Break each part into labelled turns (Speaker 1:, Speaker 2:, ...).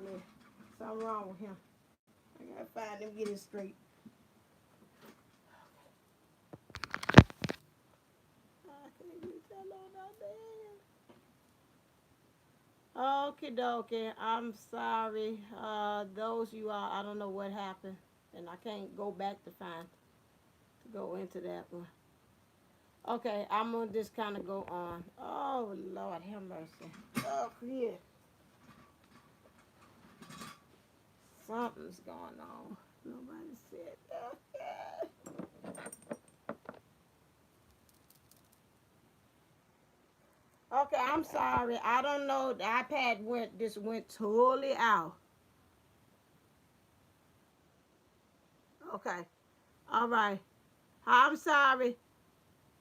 Speaker 1: man. Something wrong with him. I gotta find him, get it straight. Okay, dokie. I'm sorry. Those you are, I don't know what happened, and I can't go back to go into that one. Okay, I'm gonna just kind of go on. Oh Lord, have mercy. Oh yeah, something's going on. Nobody said. Okay. Okay, I'm sorry. I don't know. The iPad went totally out. Okay. All right. I'm sorry.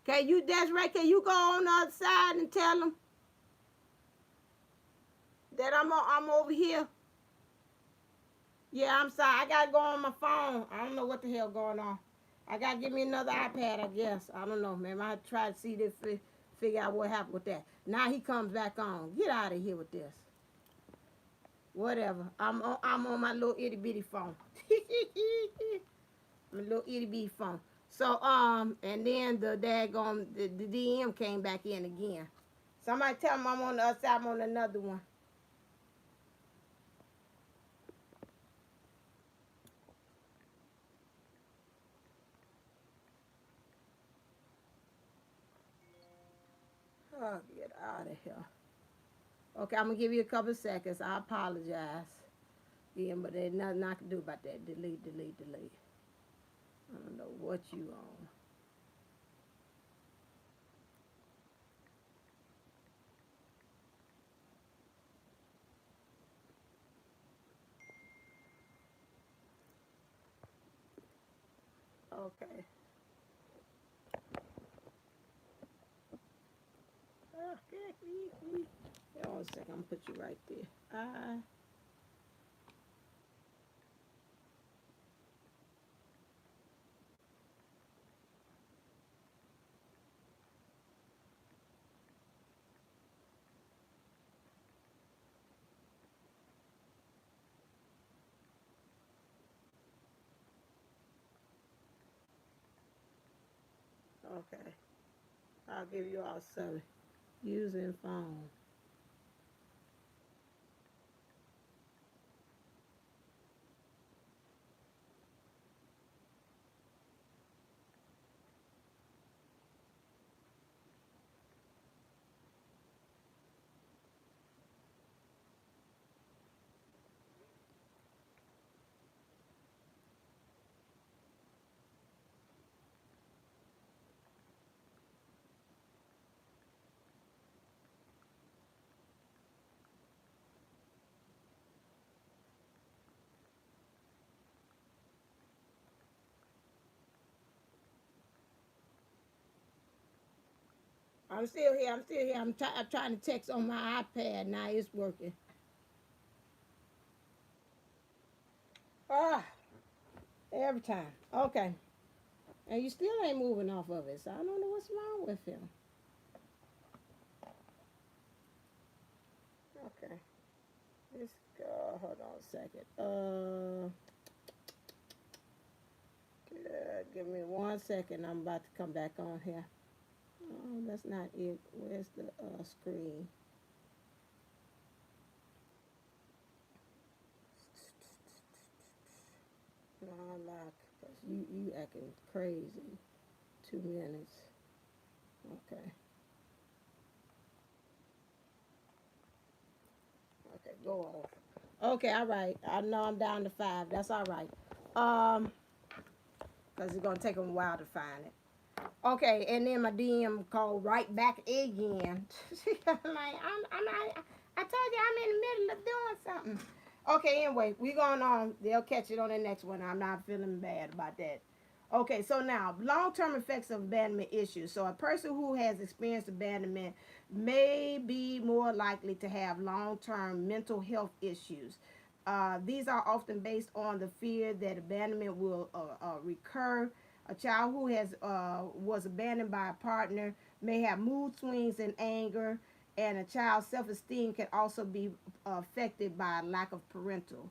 Speaker 1: Can you, Desiree, can you go on the other side and tell them that I'm over here? Yeah, I'm sorry. I gotta go on my phone. I don't know what the hell going on. I gotta give me another iPad, I guess. I don't know, man. I try to see this, figure out what happened with that. Now he comes back on. Get out of here with this. Whatever. I'm on my little itty bitty phone. My little itty bitty phone. So and then the DM came back in again. Somebody tell him I'm on the other side. I'm on another one. Oh, get out of here. Okay, I'm gonna give you a couple of seconds. I apologize. Yeah, but there's nothing I can do about that. Delete, delete, delete. I don't know what you on. Okay. Okay. Hold on a second. I'm gonna put you right there. Okay. I'll give you all seven. Using phone. I'm still here. I'm still here. I'm trying to text on my iPad. Now it's working. Ah, every time. Okay. And you still ain't moving off of it. So I don't know what's wrong with him. Okay. Let's go. Hold on a second. Give me 1 second. I'm about to come back on here. Oh, that's not it. Where's the screen? No, lock. Cause you acting crazy. 2 minutes. Okay. Okay, go on. Okay, all right. I know I'm down to 5. That's all right. Um, cause it's gonna take them a while to find it. Okay, and then my DM called right back again. I'm like, I'm not. I told you I'm in the middle of doing something. Okay, anyway, we going on. They'll catch it on the next one. I'm not feeling bad about that. Okay, so now long-term effects of abandonment issues. So a person who has experienced abandonment may be more likely to have long-term mental health issues. These are often based on the fear that abandonment will recur. A child who has was abandoned by a partner may have mood swings and anger, And a child's self-esteem can also be affected by a lack of parental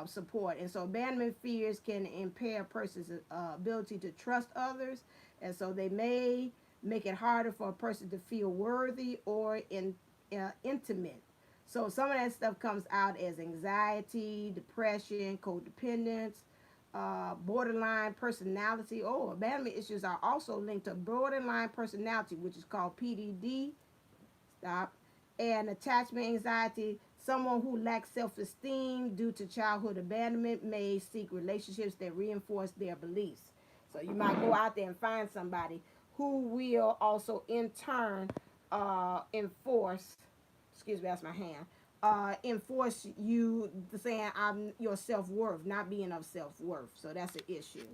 Speaker 1: support. And so abandonment fears can impair a person's ability to trust others. And so they may make it harder for a person to feel worthy or intimate. So some of that stuff comes out as anxiety, depression, codependence, borderline personality. Oh, abandonment issues are also linked to borderline personality, which is called PDD. Stop. And attachment anxiety. Someone who lacks self-esteem due to childhood abandonment may seek relationships that reinforce their beliefs. So you might go out there and find somebody who will also in turn enforce, excuse me, that's my hand, enforce you saying I'm your self-worth, not being of self-worth. So that's an issue.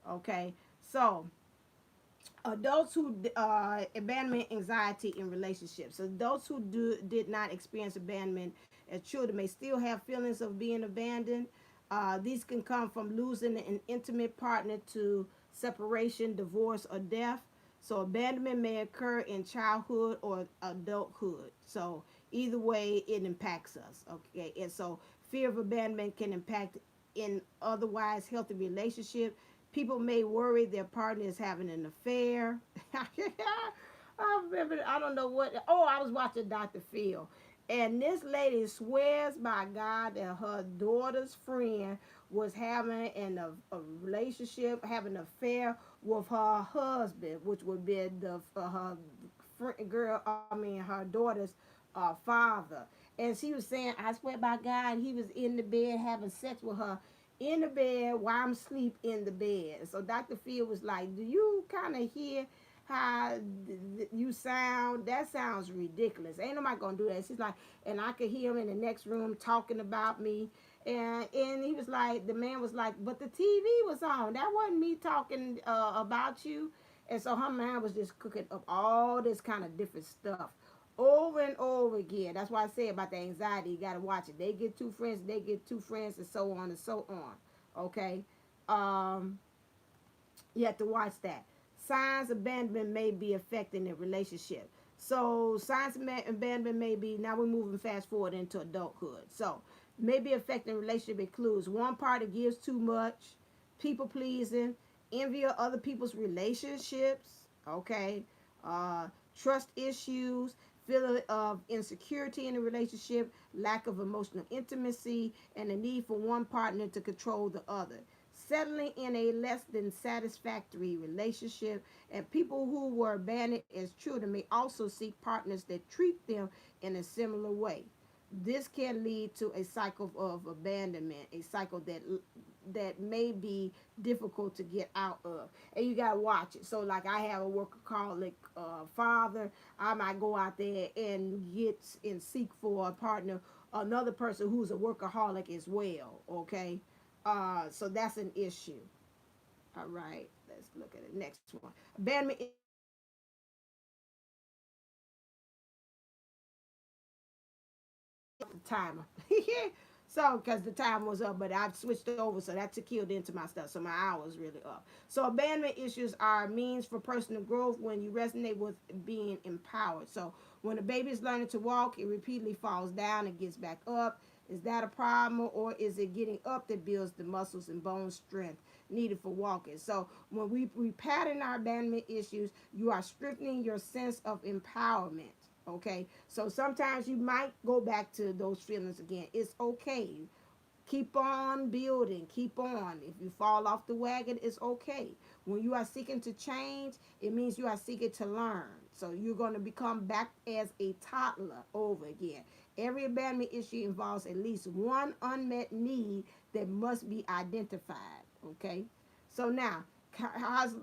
Speaker 1: Okay. So adults who abandonment anxiety in relationships. So adults who did not experience abandonment as children may still have feelings of being abandoned. These can come from losing an intimate partner to separation, divorce, or death. So abandonment may occur in childhood or adulthood. So either way, it impacts us. Okay, and so fear of abandonment can impact in otherwise healthy relationship. People may worry their partner is having an affair. I remember, I don't know what. Oh, I was watching Dr. Phil. And this lady swears by God that her daughter's friend was having a relationship, having an affair with her husband, which would be her girl, her daughter's father. And she was saying, I swear by God, he was in the bed having sex with her in the bed while I'm asleep in the bed. So Dr. Phil was like, do you kind of hear how you sound? That sounds ridiculous. Ain't nobody gonna do that. She's like, and I could hear him in the next room talking about me. And he was like, the man was like, but the TV was on. That wasn't me talking about you. And so her mind was just cooking up all this kind of different stuff over and over again. That's why I say about the anxiety. You got to watch it. They get two friends, they get two friends, and so on and so on. Okay? Um, you have to watch that. Signs of abandonment may be affecting the relationship. So signs of abandonment may be, now we're moving fast forward into adulthood. So maybe affecting relationship includes one party gives too much, people pleasing, envy of other people's relationships, okay, uh, trust issues, feeling of insecurity in a relationship, lack of emotional intimacy, and the need for one partner to control the other. Settling in a less than satisfactory relationship, and people who were abandoned as children may also seek partners that treat them in a similar way. This can lead to a cycle of abandonment, a cycle that may be difficult to get out of. And you gotta watch it. So like I have a workaholic father, I might go out there and get and seek for a partner, another person who's a workaholic as well. Okay, so that's an issue. All right, let's look at the next one. Abandonment the timer. So, because the time was up, but I've switched over, so that killed into my stuff. So my hour is really up. So abandonment issues are means for personal growth when you resonate with being empowered. So when a baby is learning to walk, it repeatedly falls down and gets back up. Is that a problem, or is it getting up that builds the muscles and bone strength needed for walking? So when we pattern our abandonment issues, you are strengthening your sense of empowerment. Okay, so sometimes you might go back to those feelings again. It's okay. Keep on building. Keep on. If you fall off the wagon, it's okay. When you are seeking to change, it means you are seeking to learn. So you're going to become back as a toddler over again. Every abandonment issue involves at least one unmet need that must be identified. Okay, so now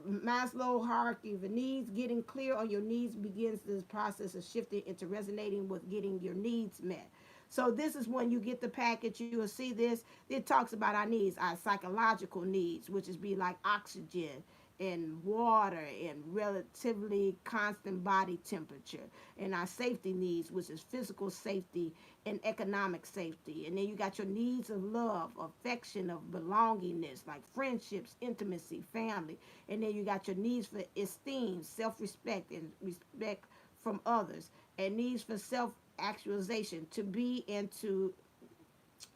Speaker 1: Maslow hierarchy of needs. Getting clear on your needs begins this process of shifting into resonating with getting your needs met. So this is when you get the package, you will see this. It talks about our needs, our psychological needs, which is be like oxygen and water and relatively constant body temperature, and our safety needs, which is physical safety and economic safety. And then you got your needs of love, affection, of belongingness, like friendships, intimacy, family. And then you got your needs for esteem, self-respect, and respect from others. and needs for self-actualization, to be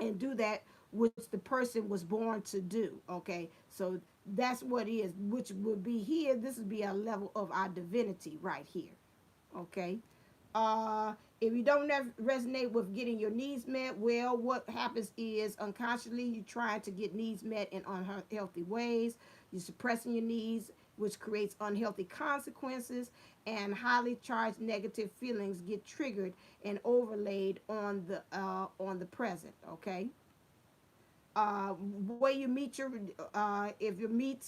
Speaker 1: and do that which the person was born to do. Okay, so that's what it is, which would be here. This would be a level of our divinity right here. Okay. If you don't resonate with getting your needs met, well, what happens is unconsciously you're trying to get needs met in unhealthy ways. You're suppressing your needs, which creates unhealthy consequences, and highly charged negative feelings get triggered and overlaid on the present. Okay. Where you meet your if you meet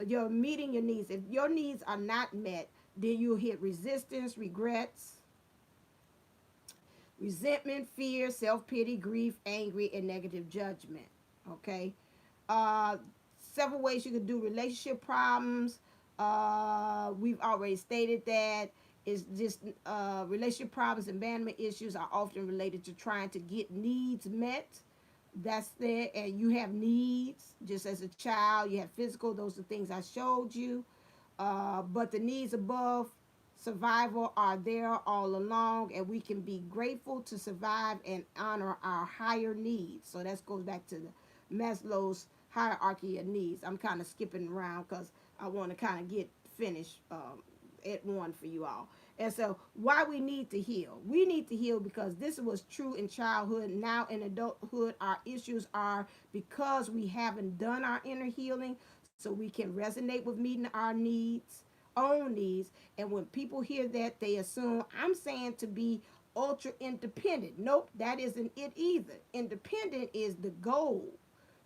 Speaker 1: you're meeting your needs. If your needs are not met, then you'll hit resistance, regrets, resentment, fear, self-pity, grief, angry, and negative judgment. Okay. uh Several ways you can do relationship problems. We've already stated that it's just relationship problems and abandonment issues are often related to trying to get needs met. That's there. And you have needs just as a child. You have physical, those are things I showed you. But the needs above survival are there all along, and we can be grateful to survive and honor our higher needs. So that goes back to the Maslow's hierarchy of needs. I'm kind of skipping around because I want to kind of get finished at one for you all. And so, why we need to heal? We need to heal because this was true in childhood. Now in adulthood, our issues are because we haven't done our inner healing, so we can resonate with meeting our needs, own needs. And when people hear that, they assume I'm saying to be ultra independent. Nope, that isn't it either. Independent is the goal.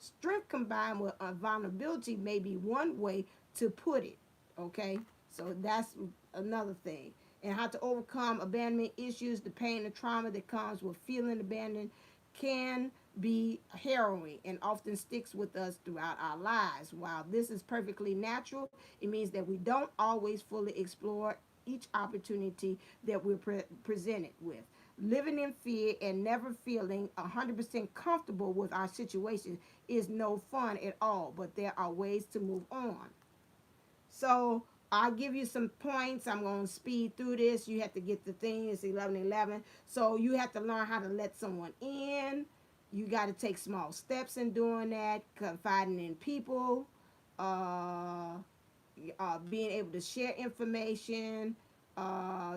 Speaker 1: Strength combined with vulnerability may be one way to put it. Okay, so that's another thing. And how to overcome abandonment issues, the pain and trauma that comes with feeling abandoned can be harrowing and often sticks with us throughout our lives. While this is perfectly natural, it means that we don't always fully explore each opportunity that we're presented with. Living in fear and never feeling 100% comfortable with our situation is no fun at all, but there are ways to move on. So I'll give you some points. I'm going to speed through this. You have to get the thing. It's 11:11. So you have to learn how to let someone in. You got to take small steps in doing that. Confiding in people. Uh, Being able to share information.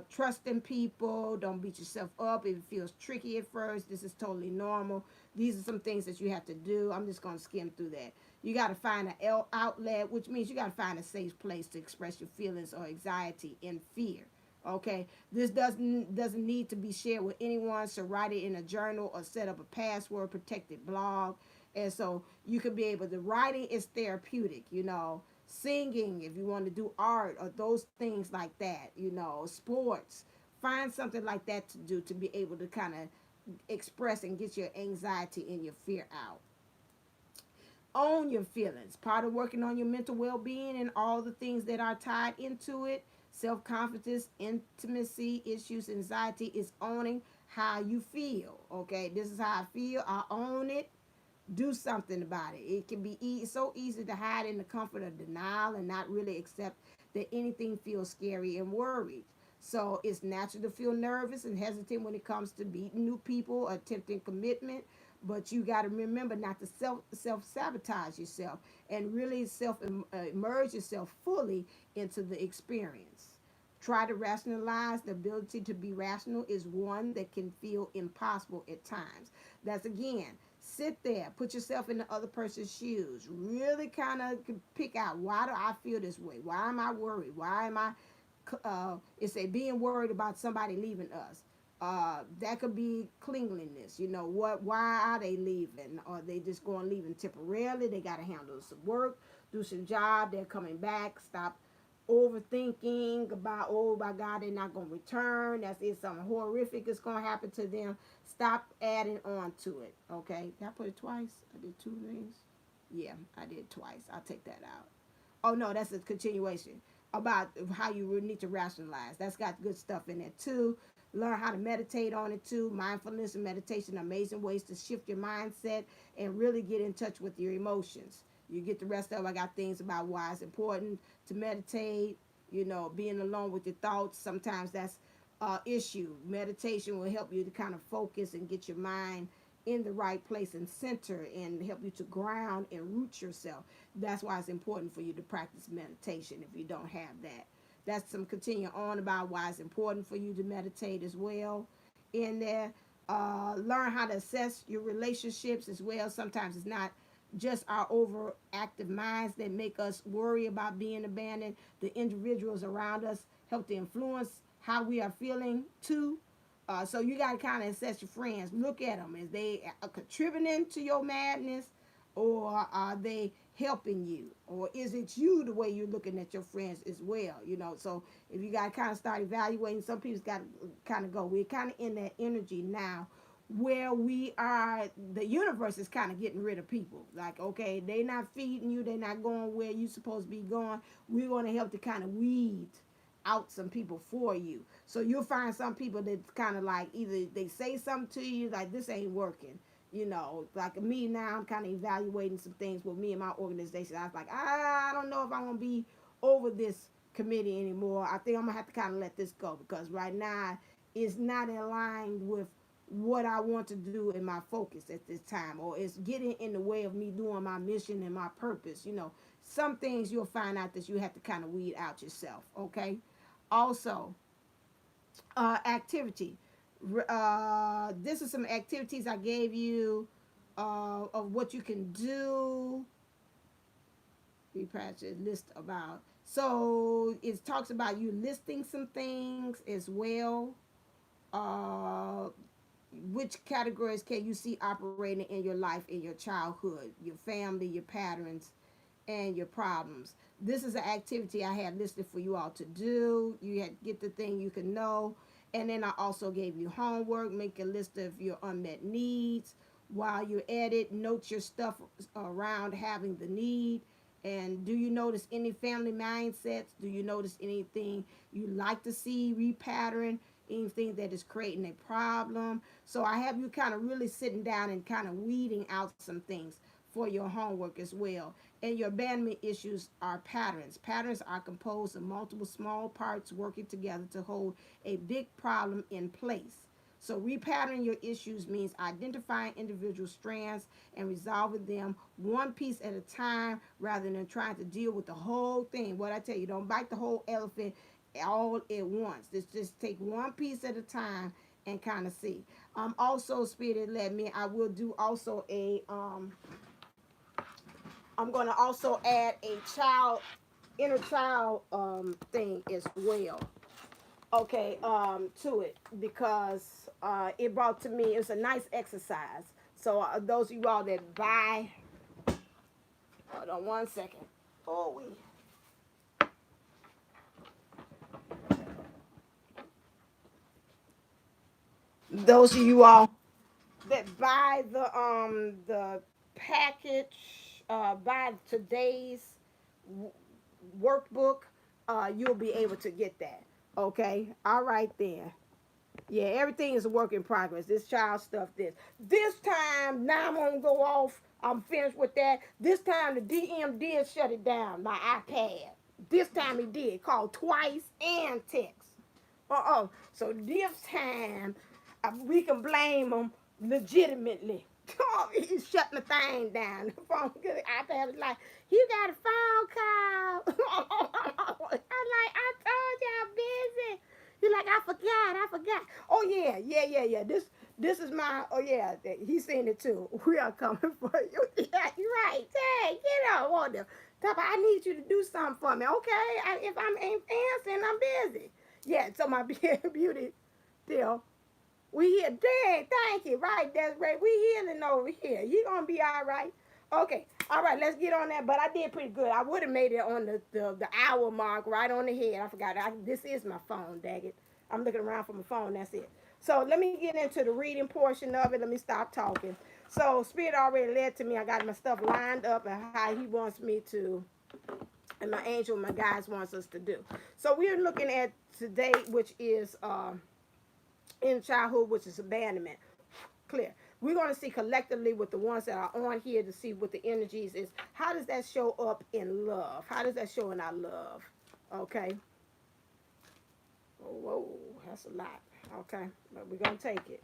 Speaker 1: Trusting people. Don't beat yourself up if it feels tricky at first. This is totally normal. These are some things that you have to do. I'm just going to skim through that. You got to find an outlet, which means you got to find a safe place to express your feelings or anxiety and fear. Okay, this doesn't need to be shared with anyone. So write it in a journal or set up a password protected blog. And so you could be able to, writing is therapeutic. Singing if you want to do art or those things like that. Sports. Find something like that to do to be able to kind of express and get your anxiety and your fear out. Own your feelings. Part of working on your mental well-being and all the things that are tied into it, self-confidence, intimacy issues, anxiety, is owning how you feel. Okay, this is how I feel. I own it. Do something about it. It can be so easy to hide in the comfort of denial and not really accept that anything feels scary and worried. So it's natural to feel nervous and hesitant when it comes to meeting new people or attempting commitment. But you got to remember not to self sabotage yourself and really self immerse yourself fully into the experience. Try to rationalize. The ability to be rational is one that can feel impossible at times. That's again, sit there, put yourself in the other person's shoes. Really kind of pick out, why do I feel this way? Why am I worried? Why am I it's a being worried about somebody leaving us. That could be cleanliness. Why are they leaving? Or they just going leaving temporarily? They got to handle some work, do some job. They're coming back. Stop overthinking about, oh my God, they're not going to return. That's it. Something horrific is going to happen to them. Stop adding on to it. Okay. Did I put it twice? I did two things. Yeah, I did twice. I'll take that out. Oh no, that's a continuation about how you need to rationalize. That's got good stuff in there too. Learn how to meditate on it too. Mindfulness and meditation are amazing ways to shift your mindset and really get in touch with your emotions. You get the rest of it. I got things about why it's important to meditate. Being alone with your thoughts. Sometimes that's issue. Meditation will help you to kind of focus and get your mind in the right place and center and help you to ground and root yourself. That's why it's important for you to practice meditation if you don't have that. That's some continue on about why it's important for you to meditate as well in there. Learn how to assess your relationships as well. Sometimes it's not just our overactive minds that make us worry about being abandoned. The individuals around us help to influence how we are feeling too. So you got to kind of assess your friends. Look at them. Is they contributing to your madness, or are they helping you? Or is it you the way you're looking at your friends as well? You know, so if you got to kind of start evaluating, some people's got to kind of go. We're kind of in that energy now where we are, the universe is kind of getting rid of people. Like, okay, they not feeding you. They not going where you supposed to be going. We're going to help to kind of weed out some people for you. So you'll find some people that's kind of like, either they say something to you like, this ain't working. You know, like me now, I'm kind of evaluating some things with me and my organization. I was like, I don't know if I'm going to be over this committee anymore. I think I'm going to have to kind of let this go, because right now it's not aligned with what I want to do in my focus at this time, or it's getting in the way of me doing my mission and my purpose. You know, some things you'll find out that you have to kind of weed out yourself. Okay. Also, activity. This is some activities I gave you of what you can do. We practice list about. So it talks about you listing some things as well. Uh, which categories can you see operating in your life, in your childhood, your family, your patterns, and your problems. This is an activity I had listed for you all to do. You had get the thing you can know. And then I also gave you homework. Make a list of your unmet needs. While you're at it, note your stuff around having the need. And do you notice any family mindsets? Do you notice anything you like to see repattern? Anything that is creating a problem? So I have you kind of really sitting down and kind of weeding out some things for your homework as well. And your abandonment issues are patterns. Patterns are composed of multiple small parts working together to hold a big problem in place. So repatterning your issues means identifying individual strands and resolving them one piece at a time rather than trying to deal with the whole thing. What I tell you, don't bite the whole elephant all at once. Just take one piece at a time and kind of see. Also, Spirit led me, I will do also a I'm going to also add a child, inner child thing as well. Okay, to it, because it brought to me, it's a nice exercise. So those of you all that buy, hold on one second. Oh, those of you all that buy the package, buy today's workbook, you'll be able to get that. Okay, all right then. Yeah, everything is a work in progress. This child stuff, this time, now I'm gonna go off. I'm finished with that. This time the DM did shut it down, my iPad. This time he did. Called twice and text. So this time we can blame him legitimately. He's shutting the thing down. The phone, iPad was like, you got a phone call. I'm like, I told you I'm busy. He's like, I forgot. Oh yeah. This is my. Oh yeah, he's saying it too. We are coming for you. Yeah, you're right. Hey, get on, Wanda. I need you to do something for me. Okay, if I'm ain't answering, I'm busy. Yeah, so my beauty deal. We here. Dang, thank you. Right, that's right. We healing over here. You gonna be all right. Okay. All right, let's get on that. But I did pretty good. I would have made it on the hour mark right on the head. I forgot. This is my phone, dang it. I'm looking around for my phone. That's it. So let me get into the reading portion of it. Let me stop talking. So Spirit already led to me. I got my stuff lined up and how he wants me to, and my angel, my guides wants us to do. So we're looking at today, which is in childhood, which is abandonment. Clear. We're going to see collectively with the ones that are on here to see what the energies is. How does that show up in love? How does that show in our love? Okay. Oh, whoa, that's a lot. Okay, but we're going to take it.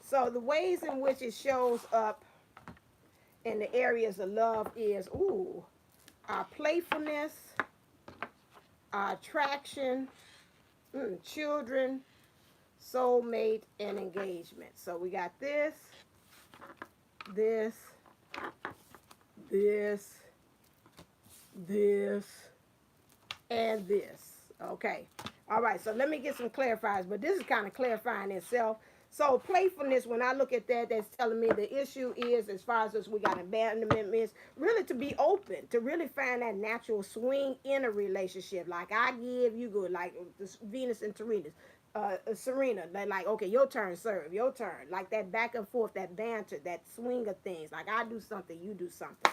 Speaker 1: So the ways in which it shows up in the areas of love is, ooh, our playfulness, our attraction, children, soulmate, and engagement. So we got this, this, this, this, and this. Okay. All right. So let me get some clarifiers, but this is kind of clarifying itself. So playfulness, when I look at that, that's telling me the issue is, as far as us, we got abandonment, is really to be open, to really find that natural swing in a relationship. Like I give, you good. Like this Venus and Serena, they like, okay, your turn, serve, your turn. Like that back and forth, that banter, that swing of things. Like I do something, you do something.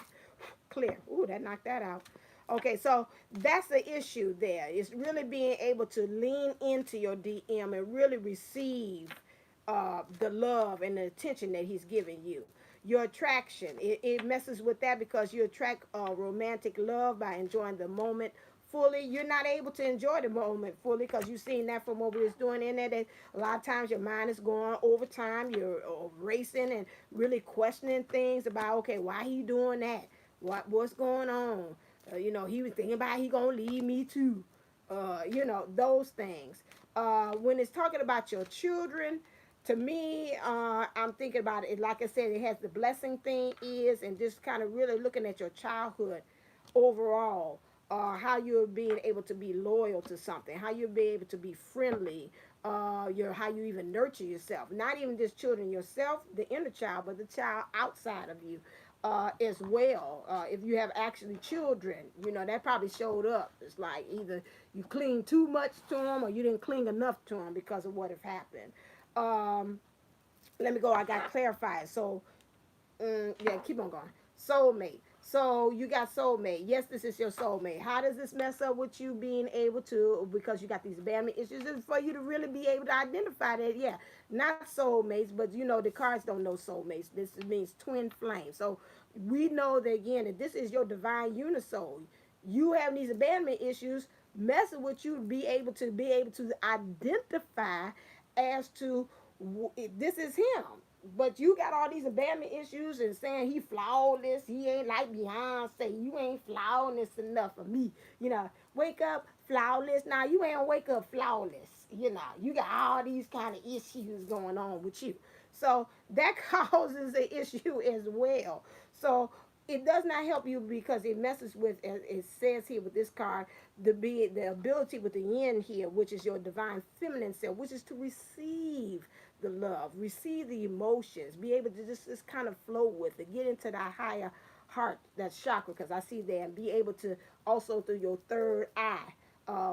Speaker 1: Clear. Ooh, that knocked that out. Okay, so that's the issue there. It's really being able to lean into your DM and really receive the love and the attention that he's giving you. Your attraction, it messes with that because you attract romantic love by enjoying the moment fully. You're not able to enjoy the moment fully because you've seen that from what we was doing in there. That a lot of times your mind is going over time. You're racing and really questioning things about, okay, why he doing that? What's going on? He was thinking about he gonna leave me too. Those things. When it's talking about your children, to me, I'm thinking about it. Like I said, it has the blessing thing is, and just kind of really looking at your childhood overall. How you're being able to be loyal to something, how you'll be able to be friendly, how you even nurture yourself. Not even just children yourself, the inner child, but the child outside of you as well. If you have actually children, that probably showed up. It's like either you cling too much to them or you didn't cling enough to them because of what have happened. Um, Let me go. I got clarified. So, yeah, keep on going. Soulmate. So you got soulmate. Yes, this is your soulmate. How does this mess up with you being able to, because you got these abandonment issues, is for you to really be able to identify that, yeah, not soulmates, but the cards don't know soulmates. This means twin flame. So we know that again, that this is your divine unisoul. You have these abandonment issues messing with you to be able to identify as to this is him. But you got all these abandonment issues and saying he flawless. He ain't like Beyonce. You ain't flawless enough for me. Wake up flawless. Now you ain't wake up flawless. You got all these kind of issues going on with you. So that causes an issue as well. So it does not help you because it messes with, as it says here with this card, the ability with the end here, which is your divine feminine self, which is to receive the love, receive the emotions, be able to just kind of flow with it, get into that higher heart, that chakra, because I see there, and be able to also through your third eye,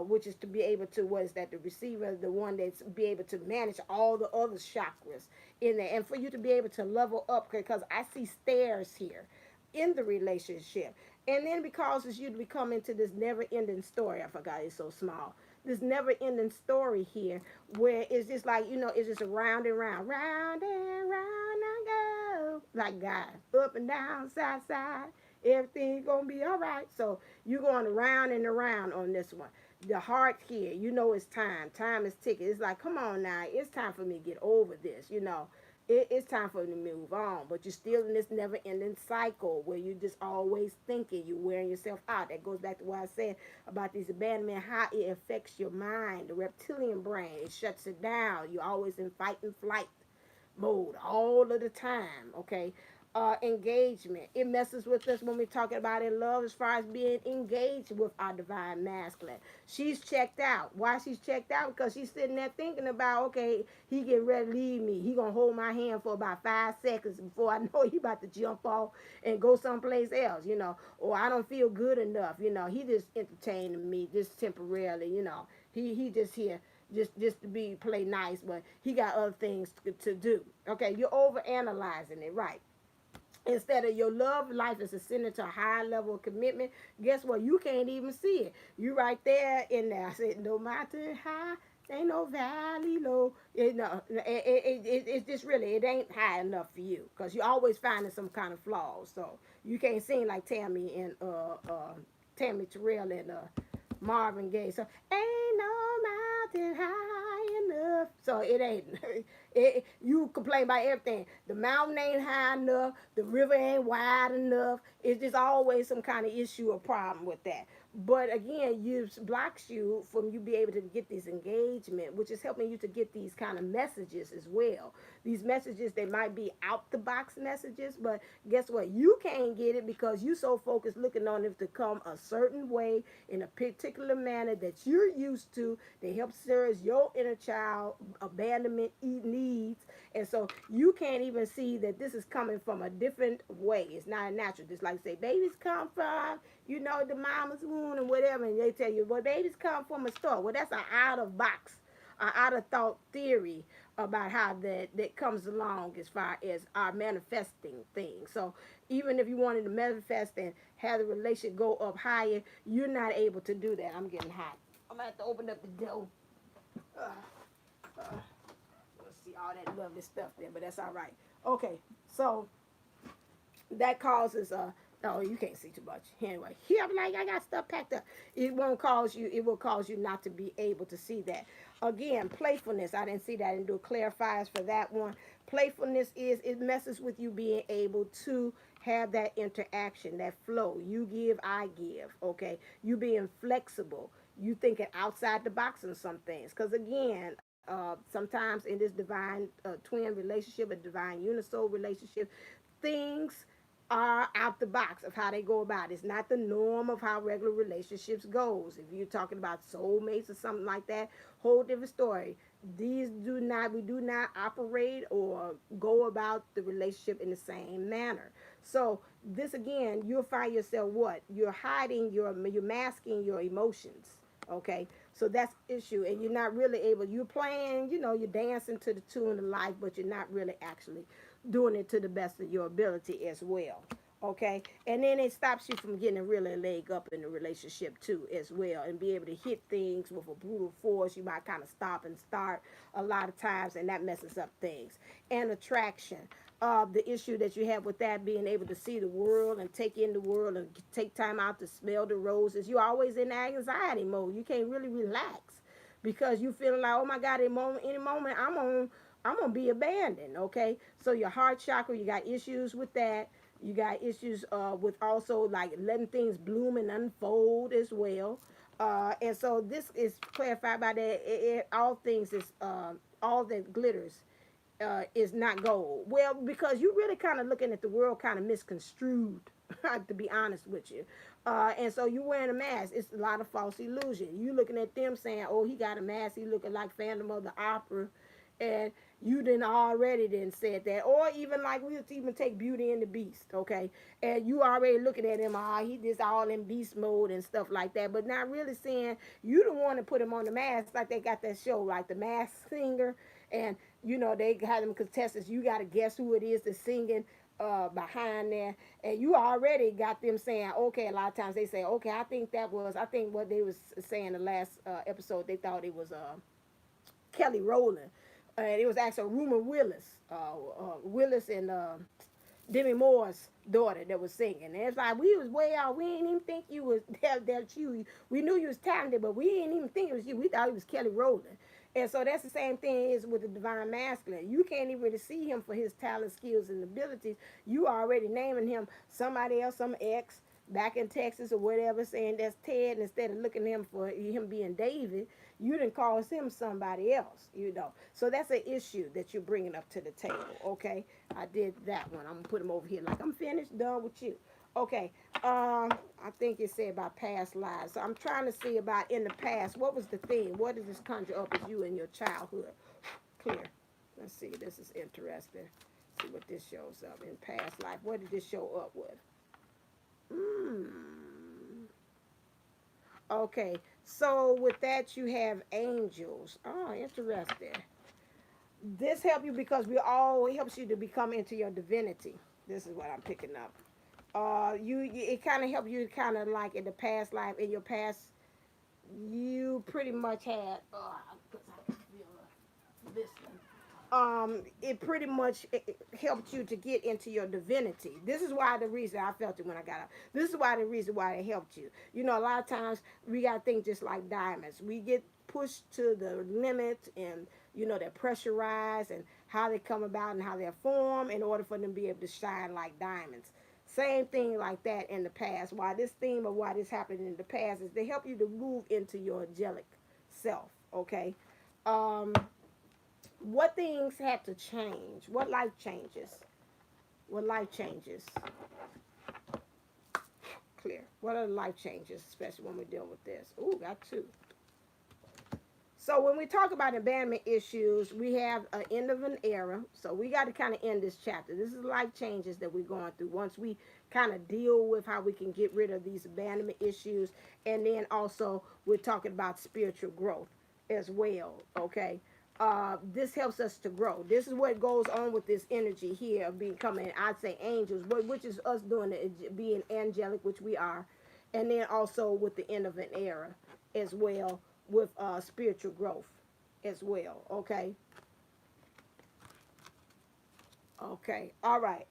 Speaker 1: which is to be able to, what is that, the receiver, the one that's be able to manage all the other chakras in there, and for you to be able to level up, because I see stairs here in the relationship. And then because it's you to become into this never ending story, I forgot it's so small. This never ending story here where it's just like, it's just round and round, round and round I go. Like God, up and down, side, side. Everything's gonna be all right. So you're going around and around on this one. The heart here, it's time. Time is ticking. It's like, come on now, it's time for me to get over this. It's time for me to move on. But you're still in this never ending cycle where you're just always thinking, you're wearing yourself out. That goes back to what I said about these abandonment, how it affects your mind, the reptilian brain. It shuts it down. You're always in fight and flight mode all of the time, okay? Engagement. It messes with us when we're talking about in love as far as being engaged with our divine masculine. She's checked out. Why she's checked out? Because she's sitting there thinking about, okay, he getting ready to leave me. He gonna hold my hand for about 5 seconds before I know he about to jump off and go someplace else. Or I don't feel good enough. He just entertaining me just temporarily. He just here just to be play nice, but he got other things to do. Okay, you're over analyzing it, right? Instead of your love life is ascending to a high level of commitment, guess what? You can't even see it. You right there in there. I said, no mountain high, ain't no valley low. It's just really, it ain't high enough for you because you're always finding some kind of flaws. So you can't sing like Tammy and Tammy Terrell and Marvin Gaye. So ain't no mountain high enough. So it ain't. You complain about everything. The mountain ain't high enough. The river ain't wide enough. It's just always some kind of issue or problem with that. But again, it blocks you from you be able to get this engagement, which is helping you to get these kind of messages as well. These messages, they might be out the box messages, but guess what? You can't get it because you so focused looking on it to come a certain way in a particular manner that you're used to that helps serve your inner child abandonment needs. And so you can't even see that this is coming from a different way. It's not a natural. Just like say babies come from, the mama's womb and whatever, and they tell you, well, babies come from a store. Well, that's an out of box, out of thought theory about how that comes along as far as our manifesting things. So even if you wanted to manifest and have the relation go up higher, you're not able to do that. I'm getting hot. I'm gonna have to open up the door. Let's see all that lovely stuff there, but that's all right. Okay, so that causes oh, you can't see too much. Anyway, here I'm like, I got stuff packed up. It will cause you not to be able to see that. Again, playfulness. I didn't see that and do clarifiers for that one. Playfulness it messes with you being able to have that interaction, that flow. You give, I give. Okay, you being flexible. You thinking outside the box on some things. Because again, sometimes in this divine twin relationship, a divine unisoul relationship, things are out the box of how they go about it. It's not the norm of how regular relationships goes. If you're talking about soulmates or something like that, whole different story. We do not operate or go about the relationship in the same manner. So this again, you'll find yourself what? You're you're masking your emotions. Okay, so that's issue, and you're not really able. You're playing, you're dancing to the tune of life, but you're not really actually doing it to the best of your ability as well. Okay, and then it stops you from getting a really leg up in the relationship too as well, and be able to hit things with a brutal force. You might kind of stop and start a lot of times, and that messes up things. And attraction, the issue that you have with that, being able to see the world and take in the world and take time out to smell the roses. You're always in anxiety mode. You can't really relax because you feeling like, oh my God, any moment I'm gonna be abandoned. Okay, so your heart chakra, you got issues with that. You got issues with also like letting things bloom and unfold as well. And so this is clarified by that all things is all that glitters is not gold. Well, because you really kind of looking at the world kind of misconstrued, to be honest with you. And so you wearing a mask. It's a lot of false illusion. You looking at them saying, oh, he got a mask. He looking like Phantom of the Opera. And you didn't already said that. Or even like we'll even take Beauty and the Beast, okay? And you already looking at him, he just all in beast mode and stuff like that. But not really saying you don't want to put him on the mask like they got that show, like The Masked Singer. And, they had them contestants. You got to guess who it is that's singing behind there. And you already got them saying, okay, a lot of times they say, okay, I think what they was saying the last episode, they thought it was Kelly Rowland. And it was actually Rumor Willis. Willis and Demi Moore's daughter that was singing. And it's like, we was way out. We didn't even think you was that you. We knew you was talented, but we didn't even think it was you. We thought it was Kelly Rowland. And so that's the same thing is with the divine masculine. You can't even really see him for his talent, skills, and abilities. You already naming him somebody else, some ex back in Texas or whatever, saying that's Ted. And instead of looking at him for him being David, you didn't call him somebody else, So that's an issue that you're bringing up to the table, okay? I did that one. I'm going to put him over here like I'm finished, done with you. Okay, I think it said about past lives. So I'm trying to see about in the past, what was the theme? What did this conjure up as you in your childhood? Clear. Let's see, this is interesting. See what this shows up in past life. What did this show up with? Okay, so with that you have angels. Oh, interesting. This helps you because it helps you to become into your divinity. This is what I'm picking up. It kind of helps you kind of like in the past life, in your past, you pretty much had, because I can feel this one. it pretty much it helped you to get into your divinity. This is why the reason I felt it when I got out. This is why the reason why it helped you. You know, a lot of times we got to think just like diamonds. We get pushed to the limit, and you know, they're pressurized and how they come about and how they're formed in order for them to be able to shine like diamonds. Same thing like that in the past. Why this theme of why this happened in the past is they help you to move into your angelic self. Okay. Um, what things had to change? What life changes? What life changes? Clear. What are the life changes, especially when we deal with this? Ooh, got two. So when we talk about abandonment issues, we have an end of an era. So we got to kind of end this chapter. This is life changes that we're going through. Once we kind of deal with how we can get rid of these abandonment issues. And then also we're talking about spiritual growth as well. Okay. This helps us to grow. This is what goes on with this energy here of becoming, I'd say, angels, which is us doing it, being angelic, which we are. And then also with the end of an era as well, with spiritual growth as well. Okay. Okay. All right.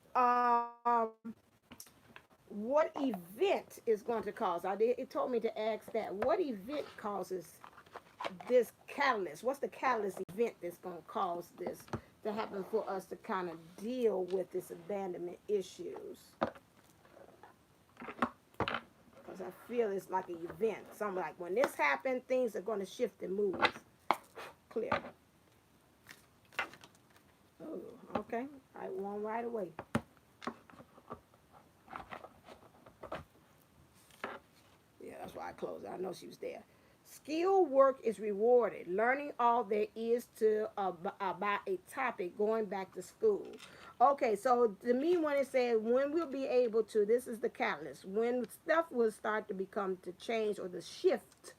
Speaker 1: What event is going to cause? It told me to ask that. What event causes this catalyst? What's the catalyst event that's going to cause this to happen for us to kind of deal with this abandonment issues? Because I feel it's like an event. Something like when this happened, things are going to shift and move. Clear. Oh, okay. I won right away. Yeah, that's why I closed. I know she was there. Skill work is rewarded. Learning all there is to about a topic, going back to school. Okay, so to me, when it said when we'll be able to, this is the catalyst. When stuff will start to become to change or the shift,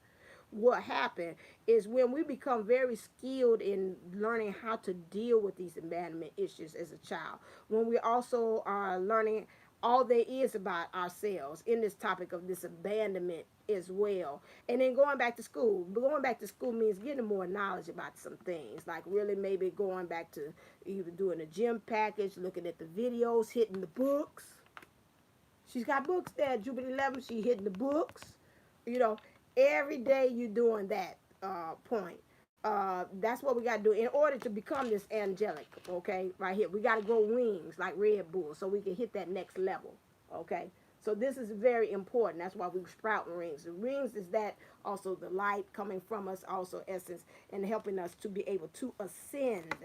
Speaker 1: what happened is when we become very skilled in learning how to deal with these abandonment issues as a child. When we also are learning all there is about ourselves in this topic of this abandonment as well. And then going back to school. Going back to school means getting more knowledge about some things. Like really maybe going back to either doing a gym package, looking at the videos, hitting the books. She's got books there. Jupiter 11, she hitting the books. You know, every day you're doing that point. That's what we got to do in order to become this angelic, okay, right here. We got to grow wings like Red Bull so we can hit that next level, okay? So this is very important. That's why we sprout rings. The rings is that also the light coming from us, also essence, and helping us to be able to ascend.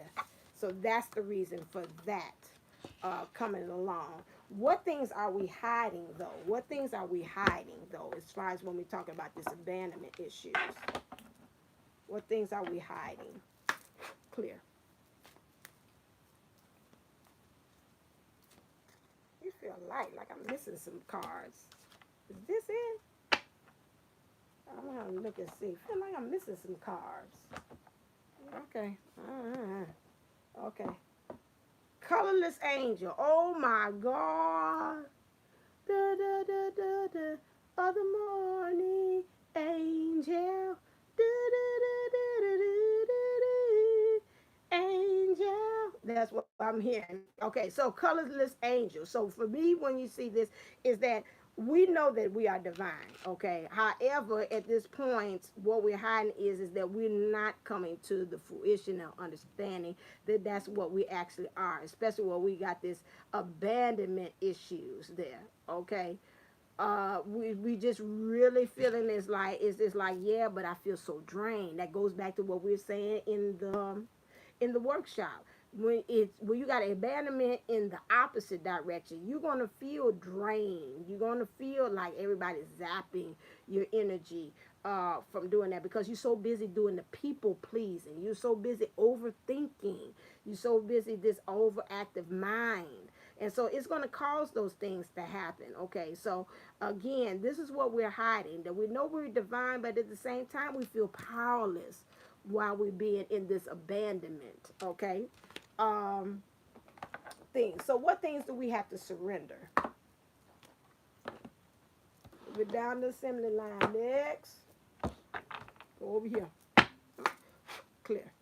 Speaker 1: So that's the reason for that coming along. What things are we hiding, though? What things are we hiding, though, as far as when we're talking about this abandonment issues? What things are we hiding? Clear. You feel light, like I'm missing some cards. Is this it? I'm going to look and see. I feel like I'm missing some cards. Okay. Okay. Colorless angel. Oh my God. Da da da da da. Of the morning angel. Da da da da da da da. Angel. That's what I'm hearing. Okay, so colorless angel. So for me, when you see this, is that we know that we are divine, okay? However, at this point, what we're hiding is that we're not coming to the fruition of understanding that that's what we actually are, especially when we got this abandonment issues there, okay? We just really feeling this like, is this like, yeah, but I feel so drained. That goes back to what we were saying in the workshop. When you got abandonment in the opposite direction, you're gonna feel drained. You're gonna feel like everybody's zapping your energy from doing that because you're so busy doing the people pleasing. You're so busy overthinking. You're so busy this overactive mind. And so it's going to cause those things to happen. Okay, so again, this is what we're hiding. That we know we're divine, but at the same time, we feel powerless while we're being in this abandonment. Okay, things. So what things do we have to surrender? We're down the assembly line. Next, go over here. Clear.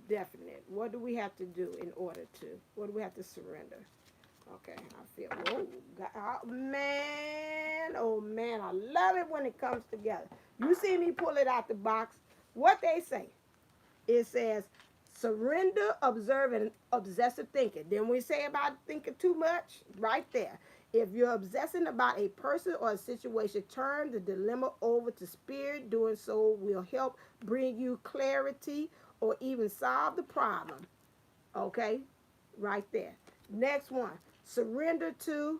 Speaker 1: definite. What do we have to do in order to? What do we have to surrender? Okay, I feel, whoa, God, oh man, I love it when it comes together. You see me pull it out the box. What they say, it says, surrender, observe, and obsessive thinking. Then we say about thinking too much, right there. If you're obsessing about a person or a situation, turn the dilemma over to spirit. Doing so will help bring you clarity or even solve the problem. Okay, right there. Next one, surrender to,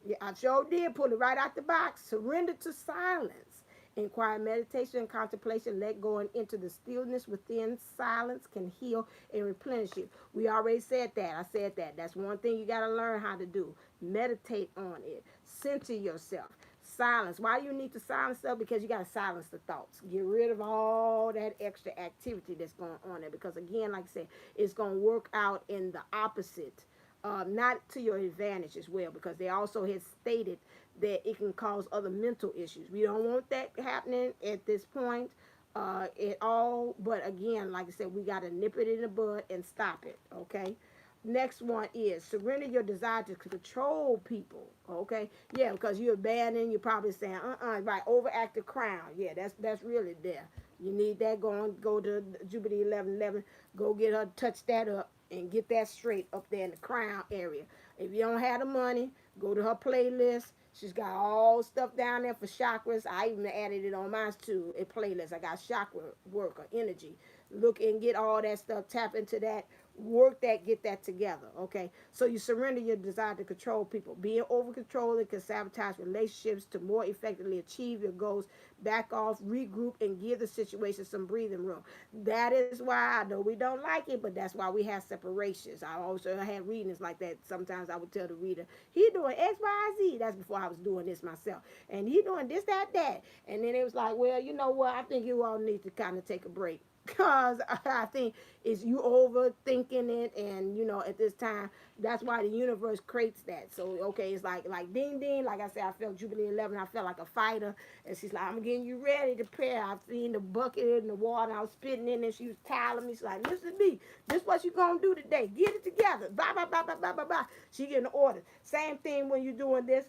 Speaker 1: yeah, I sure did pull it right out the box. Surrender to silence. Inquire, meditation, and contemplation. Let go and into the stillness within. Silence can heal and replenish you. We already said that. I said that. That's one thing you got to learn how to do. Meditate on it. Center yourself. Silence. Why do you need to silence stuff? Because you got to silence the thoughts. Get rid of all that extra activity that's going on there. Because again, like I said, it's going to work out in the opposite, not to your advantage as well, because they also had stated that it can cause other mental issues. We don't want that happening at this point at all. But again, like I said, we got to nip it in the bud and stop it. Okay. Next one is surrender your desire to control people. Okay, yeah, because you're abandoning. You're probably saying, right, overactive crown. Yeah, that's really there. You need that. Go to Jubilee 11:11. Go get her, touch that up, and get that straight up there in the crown area. If you don't have the money, go to her playlist. She's got all stuff down there for chakras. I even added it on mine too. A playlist. I got chakra work or energy. Look and get all that stuff. Tap into that. Work that. Get that together. Okay. So you surrender your desire to control people. Being over controlling can sabotage relationships. To more effectively achieve your goals, back off, regroup, and give the situation some breathing room. That is why I know we don't like it, but that's why we have separations. I also had readings like that. Sometimes I would tell the reader, he doing X, Y, Z. That's before I was doing this myself. And he doing this, that, that. And then it was like, well, you know what? I think you all need to kind of take a break. Because I think it's you overthinking it, and at this time, that's why the universe creates that. So okay, it's like ding ding. Like I said, I felt Jubilee 11. I felt like a fighter, and she's like, I'm getting you ready to prepare. I've seen the bucket in the water. I was spitting in, and she was telling me, she's like, listen to me. This what you gonna do today? Get it together. Blah blah blah blah blah blah blah. She getting the order. Same thing when you're doing this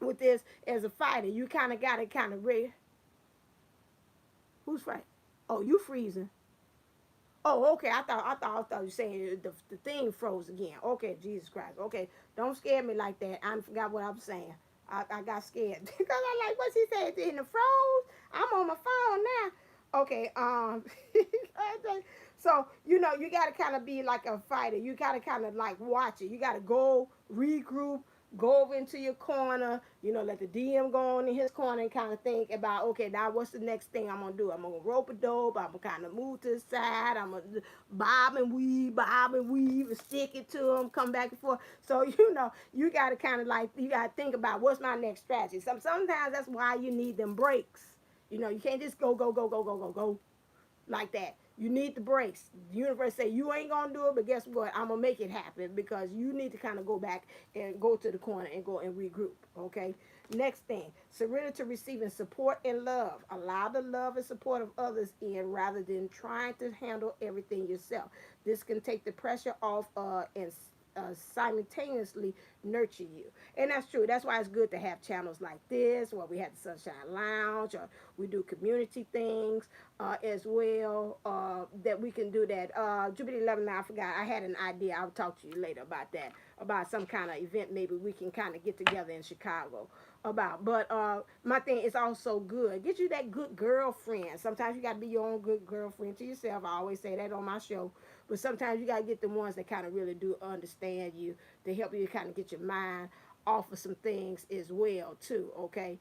Speaker 1: with this as a fighter. You kind of got it kind of ready. Who's fighting? Oh, you freezing. Oh, okay. I thought you were saying the thing froze again. Okay, Jesus Christ. Okay, don't scare me like that. I forgot what I was saying. I got scared because I like what she said. In the froze. I'm on my phone now. Okay. So you got to kind of be like a fighter. You got to kind of like watch it. You got to go regroup, go over into your corner, let the DM go on in his corner and kind of think about, okay, now what's the next thing I'm going to do? I'm going to rope a dope. I'm going to kind of move to the side. I'm going to bob and weave, and stick it to him, come back and forth. So, you got to kind of like, you got to think about what's my next strategy. Sometimes that's why you need them breaks. You can't just go like that. You need the breaks. The universe say you ain't gonna do it, but guess what? I'm gonna make it happen because you need to kind of go back and go to the corner and go and regroup. Okay. Next thing, surrender to receiving support and love. Allow the love and support of others in rather than trying to handle everything yourself. This can take the pressure off and simultaneously nurture you. And that's true. That's why it's good to have channels like this, where we have the Sunshine Lounge, or we do community things as well, that we can do that. Jubilee 11, I forgot. I had an idea. I'll talk to you later about that, about some kind of event maybe we can kind of get together in Chicago about. But my thing is also good. Get you that good girlfriend. Sometimes you got to be your own good girlfriend to yourself. I always say that on my show. But sometimes you got to get the ones that kind of really do understand you, to help you kind of get your mind off of some things as well, too, okay?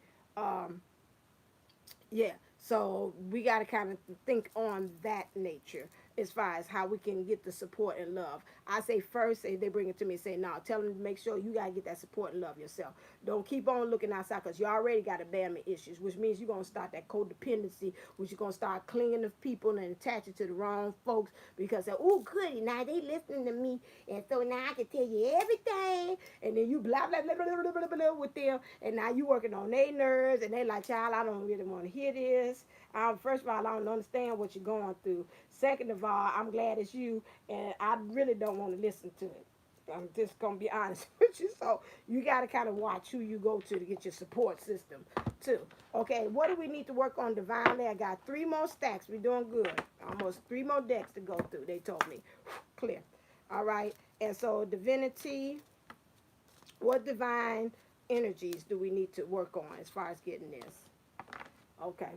Speaker 1: Yeah, so we got to kind of think on that nature as far as how we can get the support and love. I say first, say they bring it to me and say, no, tell them to make sure you got to get that support and love yourself. Don't keep on looking outside because you already got abandonment issues, which means you're going to start that codependency, which you're going to start clinging to people and attaching to the wrong folks because they're, oh, goody, now they listening to me, and so now I can tell you everything, and then you blah, blah, blah, blah, blah, blah, blah, blah with them, and now you working on their nerves, and they like, child, I don't really want to hear this. First of all, I don't understand what you're going through. Second of all, I'm glad it's you, and I really don't want to listen to it. I'm just gonna be honest with you. So you got to kind of watch who you go to get your support system too. Okay, what do we need to work on divinely? I got 3 more stacks. We're doing good. Almost 3 more decks to go through. They told me clear. All right, and so divinity. What divine energies do we need to work on as far as getting this? Okay.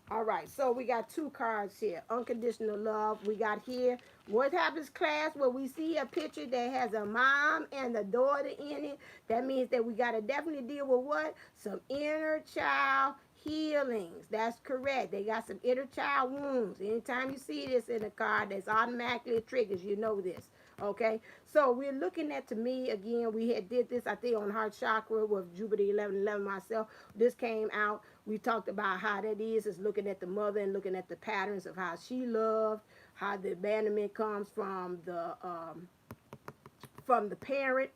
Speaker 1: All right, so we got 2 cards here. Unconditional love. We got here. What happens, class, when we see a picture that has a mom and a daughter in it? That means that we got to definitely deal with what? Some inner child healings. That's correct. They got some inner child wounds. Anytime you see this in a card, that's automatically triggers. You know this. Okay, so we're looking at, to me, again, we had did this, I think, on heart chakra with Jupiter 1111 myself. This came out. We talked about how that is looking at the mother and looking at the patterns of how she loved, how the abandonment comes from the parent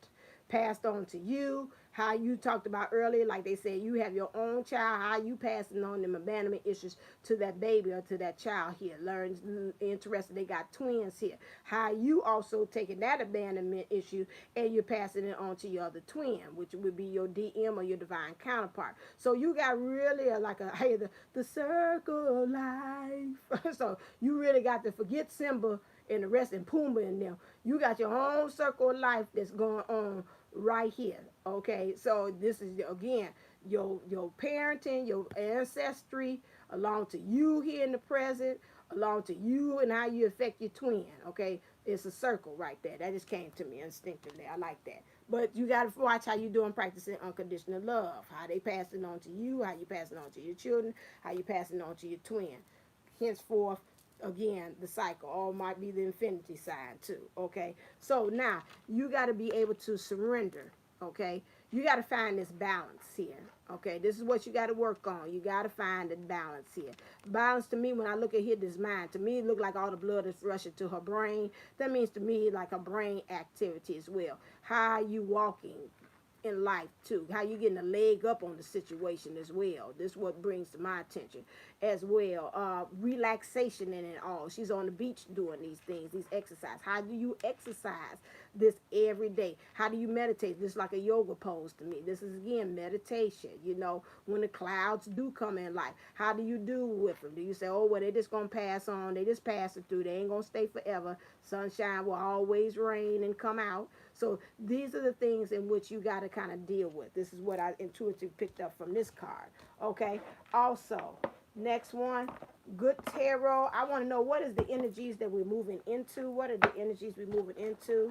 Speaker 1: passed on to you, how you talked about earlier, like they said, you have your own child, how you passing on them abandonment issues to that baby or to that child here. Learn, interested, they got twins here. How you also taking that abandonment issue and you're passing it on to your other twin, which would be your DM or your divine counterpart. So you got really like hey, the circle of life. So you really got to forget Simba and the rest and Pumbaa and them. You got your own circle of life that's going on right here. Okay, so this is again your parenting, your ancestry, along to you here in the present, along to you and how you affect your twin. Okay, it's a circle right there. That just came to me instinctively. I like that. But you got to watch how you doing practicing unconditional love. How they pass it on to you, how you pass it on to your children, how you pass it on to your twin. Henceforth, again, the cycle all might be the infinity sign too. Okay, so now you got to be able to surrender. Okay, you got to find this balance here. Okay, this is what you got to work on. You got to find the balance here. Balance, to me, when I look at here, this mind, to me it look like all the blood is rushing to her brain. That means to me like a brain activity as well. How are you walking in life too? How you getting a leg up on the situation as well? This is what brings to my attention as well. Relaxation in it all. She's on the beach doing these things, these exercises. How do you exercise this every day? How do you meditate? This is like a yoga pose to me. This is again meditation. You know, when the clouds do come in life, how do you do with them? Do you say, oh well, they just gonna pass on? They just pass it through. They ain't gonna stay forever. Sunshine will always rain and come out. So these are the things in which you got to kind of deal with. This is what I intuitively picked up from this card. Okay. Also, next one, good tarot. I want to know, what is the energies that we're moving into? What are the energies we're moving into?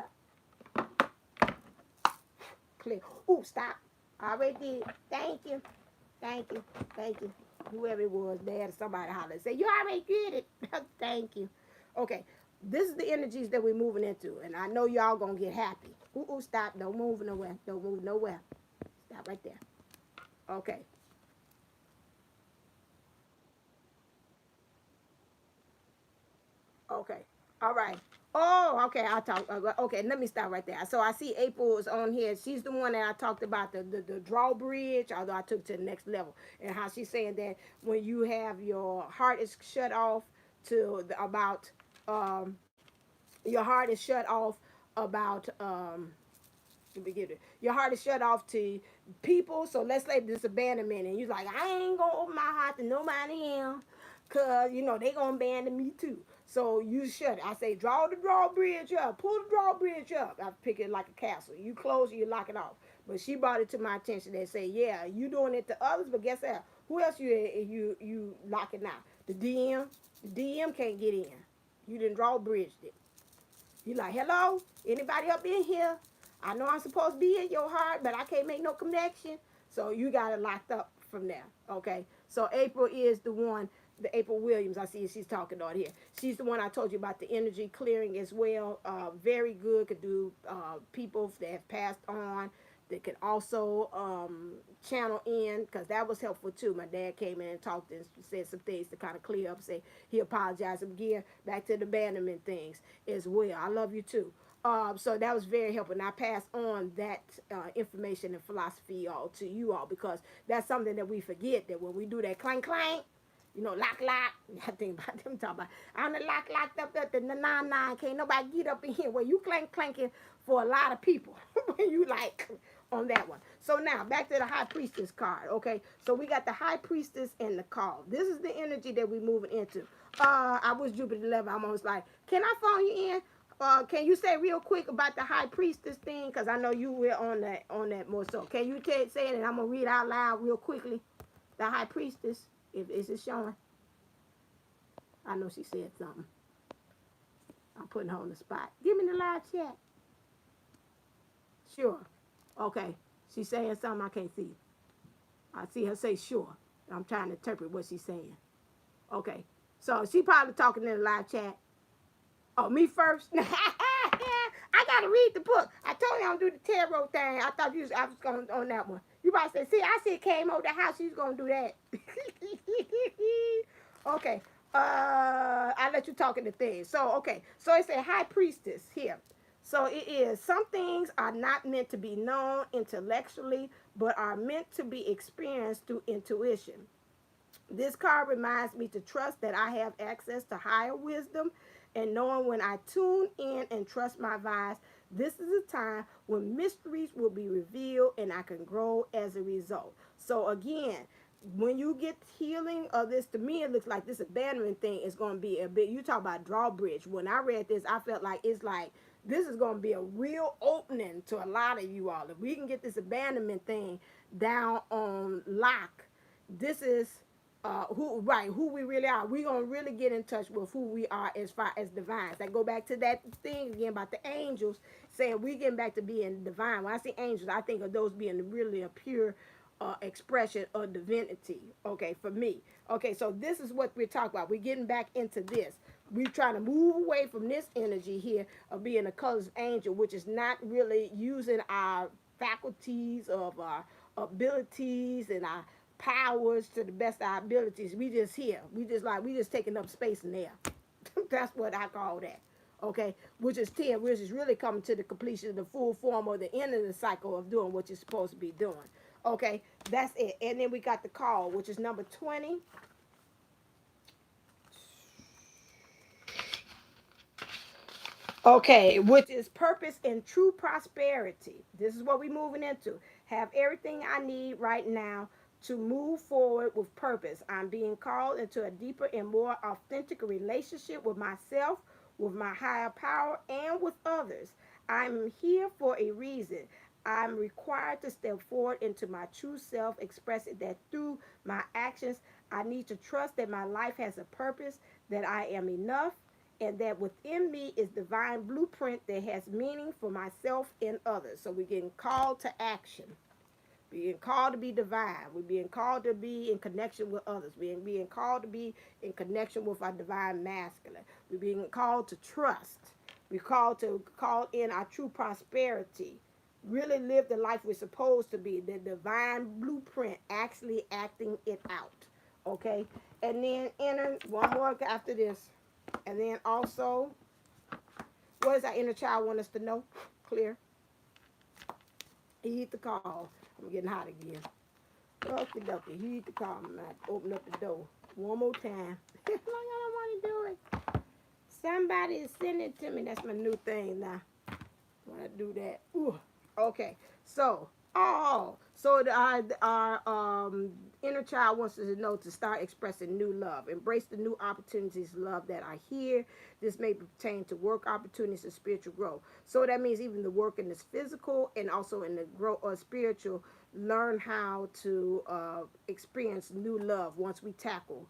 Speaker 1: Clear. Ooh, stop. I already did. Thank you. Thank you. Thank you. Whoever it was, they had somebody holler and say, you already did it. Thank you. Okay. This is the energies that we're moving into. And I know y'all going to get happy. Ooh, stop. Don't move nowhere. Don't move nowhere. Stop right there. Okay. Okay. All right. Oh, okay. I'll talk. Okay, let me stop right there. So I see April is on here. She's the one that I talked about, the drawbridge, although I took it to the next level. And how she's saying that when you have your heart is shut off to about, your heart is shut off about, your heart is shut off to people. So let's say this abandonment, and you're like, I ain't gonna open my heart to nobody else, cause you know they gonna abandon me too. So you shut it. I say, draw the drawbridge up, pull the drawbridge up. I pick it like a castle. You close it, you lock it off. But she brought it to my attention. They say, yeah, you doing it to others, but guess what? Who else you locking out? The DM. The DM can't get in. You didn't drawbridged it. You like, hello, anybody up in here? I know I'm supposed to be in your heart, but I can't make no connection. So you got it locked up from there. Okay. So April is the one, the April Williams. I see she's talking on here. She's the one I told you about the energy clearing as well. Very good. Could do people that have passed on. That can also channel in, because that was helpful too. My dad came in and talked and said some things to kind of clear up. Say he apologized again. Back to the abandonment things as well. I love you too. So that was very helpful. And I pass on that information and philosophy all to you all, because that's something that we forget, that when we do that clank clank, you know, lock lock. I think about them talking about I'm the locked up at the 9-9. Can't nobody get up in here. Well, you clanking for a lot of people when you like on that one. So now back to the High Priestess card. Okay, so we got the High Priestess and the call. This is the energy that we're moving into. I was Jupiter 11. I'm almost like, can I phone you in? Can you say real quick about the High Priestess thing? Because I know you were on that more so. Can you say it, and I'm going to read out loud real quickly? The High Priestess, is it showing? I know she said something. I'm putting her on the spot. Give me the live chat. Sure. Okay. She's saying something I can't see. I see her say sure. I'm trying to interpret what she's saying. Okay. So she probably talking in the live chat. Oh, me first? I gotta read the book. I told you I'm gonna do the tarot thing. I thought I was going on that one. You probably say, see, I said came over the house, she's gonna do that. Okay. I let you talk in the thing. So, okay. So it's a High Priestess here. So it is, some things are not meant to be known intellectually, but are meant to be experienced through intuition. This card reminds me to trust that I have access to higher wisdom, and knowing when I tune in and trust my vibes, this is a time when mysteries will be revealed and I can grow as a result. So again, when you get healing of this, to me it looks like this abandonment thing is going to be a bit, you talk about drawbridge. When I read this, I felt like it's like this is going to be a real opening to a lot of you all. If we can get this abandonment thing down on lock, this is who we really are. We're gonna really get in touch with who we are as far as divines. I go back to that thing again about the angels, saying we getting back to being divine. When I see angels, I think of those being really a pure expression of divinity. Okay, for me. Okay, so this is what we're talking about. We're getting back into this. We're trying to move away from this energy here of being a colors angel, which is not really using our faculties of our abilities and our powers to the best of our abilities. We just here. We just taking up space in there. That's what I call that. Okay, which is 10, which is really coming to the completion of the full form or the end of the cycle of doing what you're supposed to be doing. Okay, that's it. And then we got the call, which is number 20. Okay, which is purpose and true prosperity. This is what we're moving into. Have everything I need right now to move forward with purpose. I'm being called into a deeper and more authentic relationship with myself, with my higher power, and with others. I'm here for a reason. I'm required to step forward into my true self, expressing that through my actions. I need to trust that my life has a purpose, that I am enough, and that within me is divine blueprint that has meaning for myself and others. So we're getting called to action. Being called to be divine. We're being called to be in connection with others. We're being called to be in connection with our divine masculine. We're being called to trust. We're called to call in our true prosperity. Really live the life we're supposed to be. The divine blueprint, actually acting it out. Okay? And then enter one more after this. And then also, what does our inner child want us to know? Clear. Heed the call. I'm getting hot again. Okie dokie. Heed the call. I'm going to open up the door one more time. I don't want to do it. Somebody is sending it to me. That's my new thing now. When I do that. Ooh. Okay. So, our inner child wants us to know to start expressing new love. Embrace the new opportunities of love that are here. This may pertain to work opportunities and spiritual growth. So that means even the work in this physical and also in the growth or spiritual, learn how to experience new love once we tackle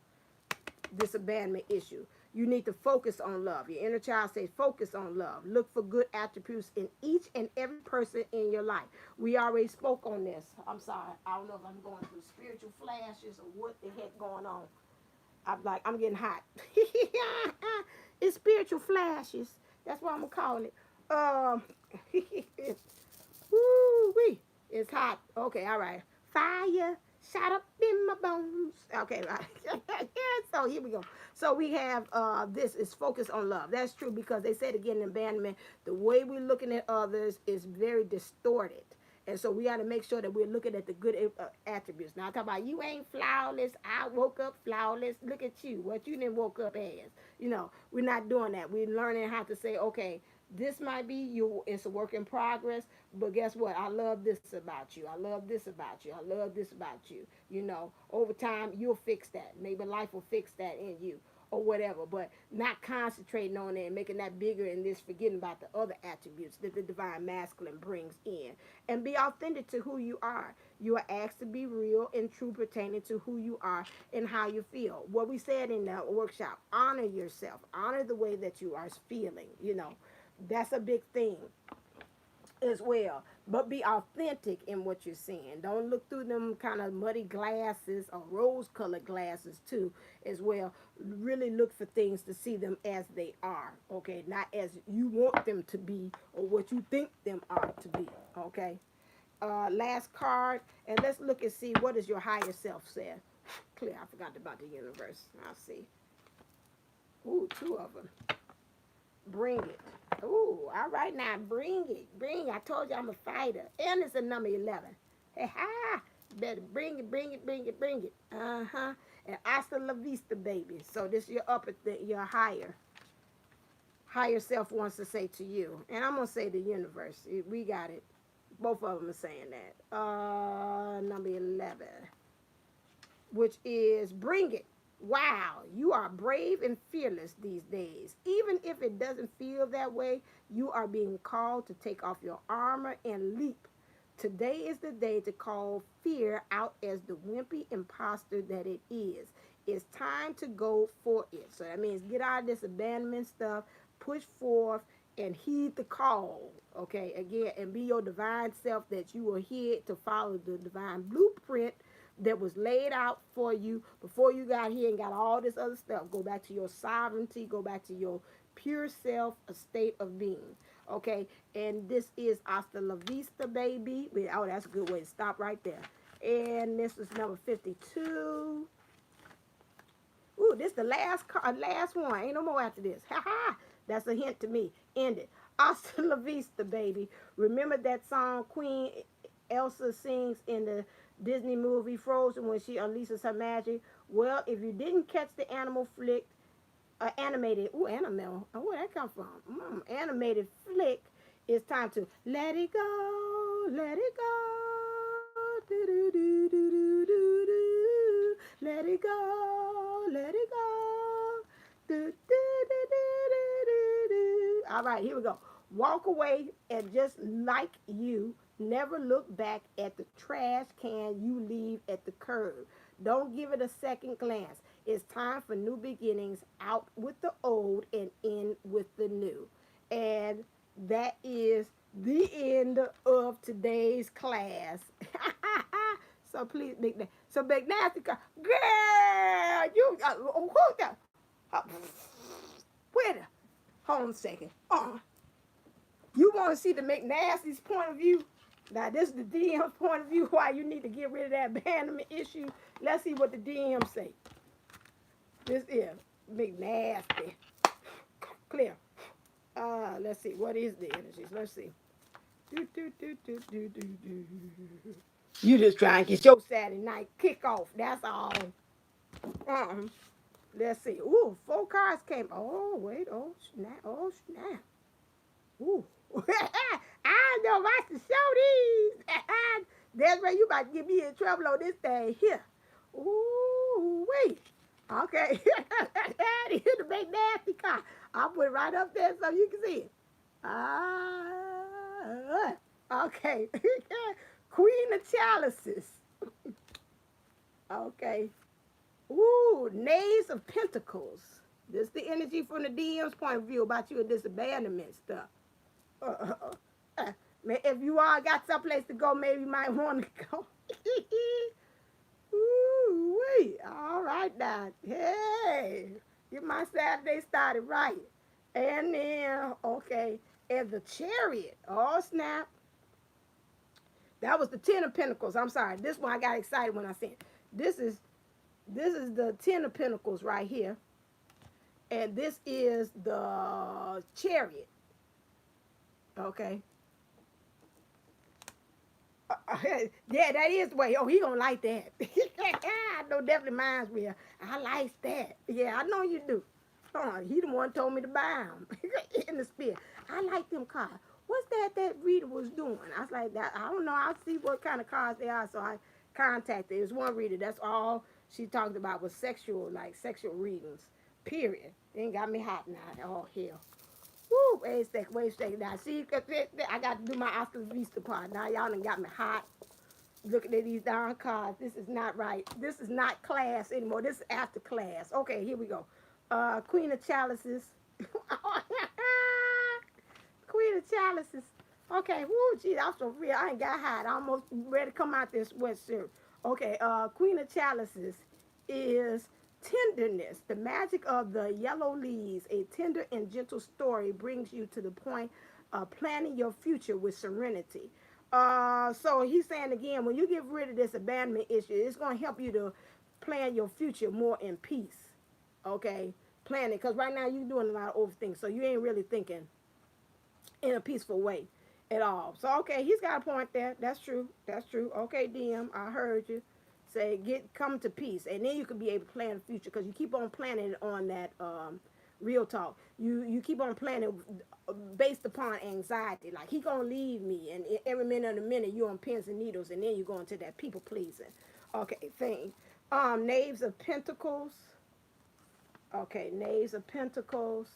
Speaker 1: this abandonment issue. You need to focus on love. Your inner child says focus on love. Look for good attributes in each and every person in your life. We already spoke on this. I'm sorry. I don't know if I'm going through spiritual flashes or what the heck going on. I'm getting hot. It's spiritual flashes. That's what I'm going to call it. Woo-wee. It's hot. Okay, all right. Fire, shot up in my bones. Okay, right. So here we go. So we have this is focused on love. That's true because they said again in abandonment, the way we're looking at others is very distorted. And so we got to make sure that we're looking at the good attributes. Now, I talk about you ain't flawless. I woke up flawless. Look at you. What you didn't woke up as. You know, we're not doing that. We're learning how to say, okay, this might be you. It's a work in progress. But guess what? I love this about you. I love this about you. I love this about you. You know, over time, you'll fix that. Maybe life will fix that in you or whatever, but not concentrating on it and making that bigger and this forgetting about the other attributes that the divine masculine brings in. And be authentic to who you are. You are asked to be real and true pertaining to who you are and how you feel. What we said in the workshop, honor yourself. Honor the way that you are feeling, you know. That's a big thing as well. But be authentic in what you're seeing. Don't look through them kind of muddy glasses or rose-colored glasses too, as well. Really look for things to see them as they are, okay? Not as you want them to be or what you think them are to be, okay? Last card, and let's look and see what does your higher self say. Clear, I forgot about the universe. I'll see. Ooh, two of them. Bring it. Ooh, all right now, bring it. Bring it. I told you I'm a fighter. And it's a number 11. Hey, ha! Better bring it, bring it, bring it, bring it. Uh-huh. And hasta la vista, baby. So this your upper thing, your higher self wants to say to you. And I'm going to say the universe. We got it. Both of them are saying that. Number 11. Which is bring it. Wow, you are brave and fearless these days. Even if it doesn't feel that way, you are being called to take off your armor and leap. Today is the day to call fear out as the wimpy imposter that it is. It's time to go for it. So that means get out of this abandonment stuff, push forth, and heed the call. Okay, again, and be your divine self that you are here to follow the divine blueprint that was laid out for you before you got here and got all this other stuff. Go back to your sovereignty. Go back to your pure self, a state of being. Okay? And this is hasta la vista, baby. Oh, that's a good way to stop right there. And this is number 52. Ooh, this is the last one. Ain't no more after this. Ha ha. That's a hint to me. End it. Hasta la vista, baby. Remember that song Queen Elsa sings in the Disney movie Frozen when she unleashes her magic? Well, if you didn't catch the animated, animal, where that come from? Animated flick, it's time to let it go, let it go, do do do do do do do, let it go, let it go, do do do do do do. All right, here we go. Walk away and just like you. Never look back at the trash can you leave at the curb. Don't give it a second glance. It's time for new beginnings. Out with the old and in with the new. And that is the end of today's class. So please, Big Nasty, girl, you, who the, wait a, hold on a second. You want to see the McNasty's point of view? Now, this is the DM's point of view why you need to get rid of that abandonment issue. Let's see what the DM say. This is McNasty. Clear. Let's see. What is the energies? Let's see. You just trying to get your Saturday night kick off. That's all. Let's see. Ooh, 4 cards came. Oh, wait. Oh, snap. Oh, snap. Ooh. I know I should show these. That's where you about to get me in trouble on this thing here. Ooh, wait. Okay. Here's the big nasty card. I'll put it right up there so you can see it. Okay. Queen of Chalices. Okay. Ooh, Knaves of Pentacles. This is the energy from the DM's point of view about you and this abandonment stuff. If you all got someplace to go, maybe you might want to go. Ooh, wait. All right now. Hey, get my Saturday started right. And then, okay, and the Chariot. Oh, snap. That was the Ten of Pentacles. I'm sorry. This one I got excited when I seen it. This is the Ten of Pentacles right here. And this is the Chariot. Okay. Yeah, that is the way. Oh, he gonna like that. I know definitely mine's real. I like that. Yeah, I know you do. He the one told me to buy them in the spirit. I like them cards. What's that reader was doing? I was like, that. I don't know. I'll see what kind of cards they are. So I contacted. It was one reader. That's all she talked about was sexual readings. Period. They got me hot now. Oh hell. Woo, wait a second. Now, see, I got to do my Oscar Vista part. Now, y'all done got me hot. Looking at these darn cards. This is not right. This is not class anymore. This is after class. Okay, here we go. Queen of Chalices. Queen of Chalices. Okay, woo, geez, I'm so real. I ain't got hot. I almost ready to come out this sweatshirt. Okay, Queen of Chalices is tenderness. The magic of the yellow leaves, a tender and gentle story brings you to the point of planning your future with serenity. So he's saying again, when you get rid of this abandonment issue, it's going to help you to plan your future more in peace. Okay, plan it, because right now you're doing a lot of overthinking, so you ain't really thinking in a peaceful way at all. So okay, he's got a point there. That's true. That's true. Okay, DM, I heard you. Say come to peace, and then you can be able to plan the future, because you keep on planning it on that real talk. You keep on planning based upon anxiety, like he gonna leave me, and every minute of the minute you on pins and needles, and then you go into that people pleasing. Okay, thing. Knaves of Pentacles. Okay, Knaves of Pentacles.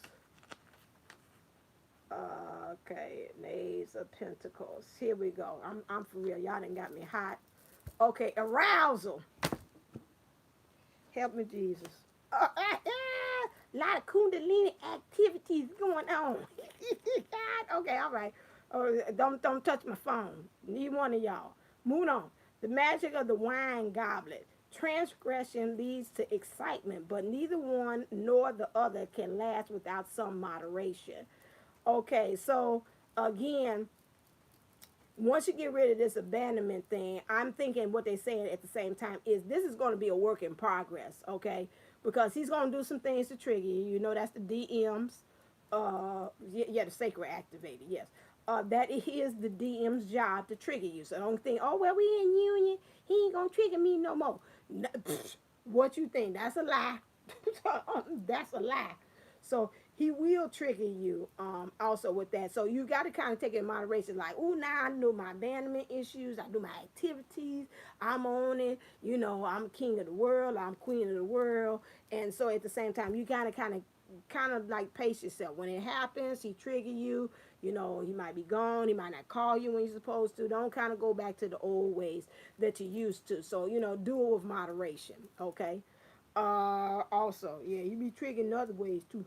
Speaker 1: Okay, Knaves of Pentacles. Here we go. I'm for real. Y'all done got me hot. Okay, arousal. Help me, Jesus. A lot of Kundalini activities going on. Okay, all right. Don't touch my phone. Neither one of y'all. Moving on. The magic of the wine goblet. Transgression leads to excitement, but neither one nor the other can last without some moderation. Okay, so again, once you get rid of this abandonment thing, I'm thinking what they're saying at the same time is this is going to be a work in progress, okay? Because he's going to do some things to trigger you. You know, that's the DMs. The sacred activated, yes. That is the DM's job to trigger you. So don't think, oh, well, we in union. He ain't going to trigger me no more. What you think? That's a lie. That's a lie. So he will trigger you also with that. So you got to kind of take it in moderation. Like, oh, now I know my abandonment issues. I do my activities. I'm on it. You know, I'm king of the world. I'm queen of the world. And so at the same time, you got to kind of like pace yourself. When it happens, he trigger you. You know, he might be gone. He might not call you when he's supposed to. Don't kind of go back to the old ways that you used to. So, you know, do it with moderation. Okay. Also, yeah, you be triggering other ways too.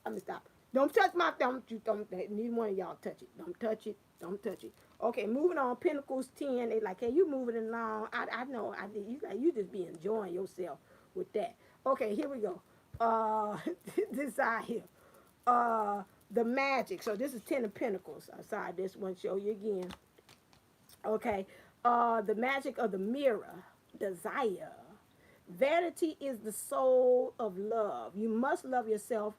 Speaker 1: Let me stop. Don't touch my thumb. Neither one of y'all touch it. Don't touch it. Don't touch it. Okay, moving on. Pentacles 10. They like, hey, you moving along. I know. You just be enjoying yourself with that. Okay, here we go. This side here. The magic. So this is 10 of Pentacles. Sorry, this one show you again. Okay. The magic of the mirror. Desire. Vanity is the soul of love. You must love yourself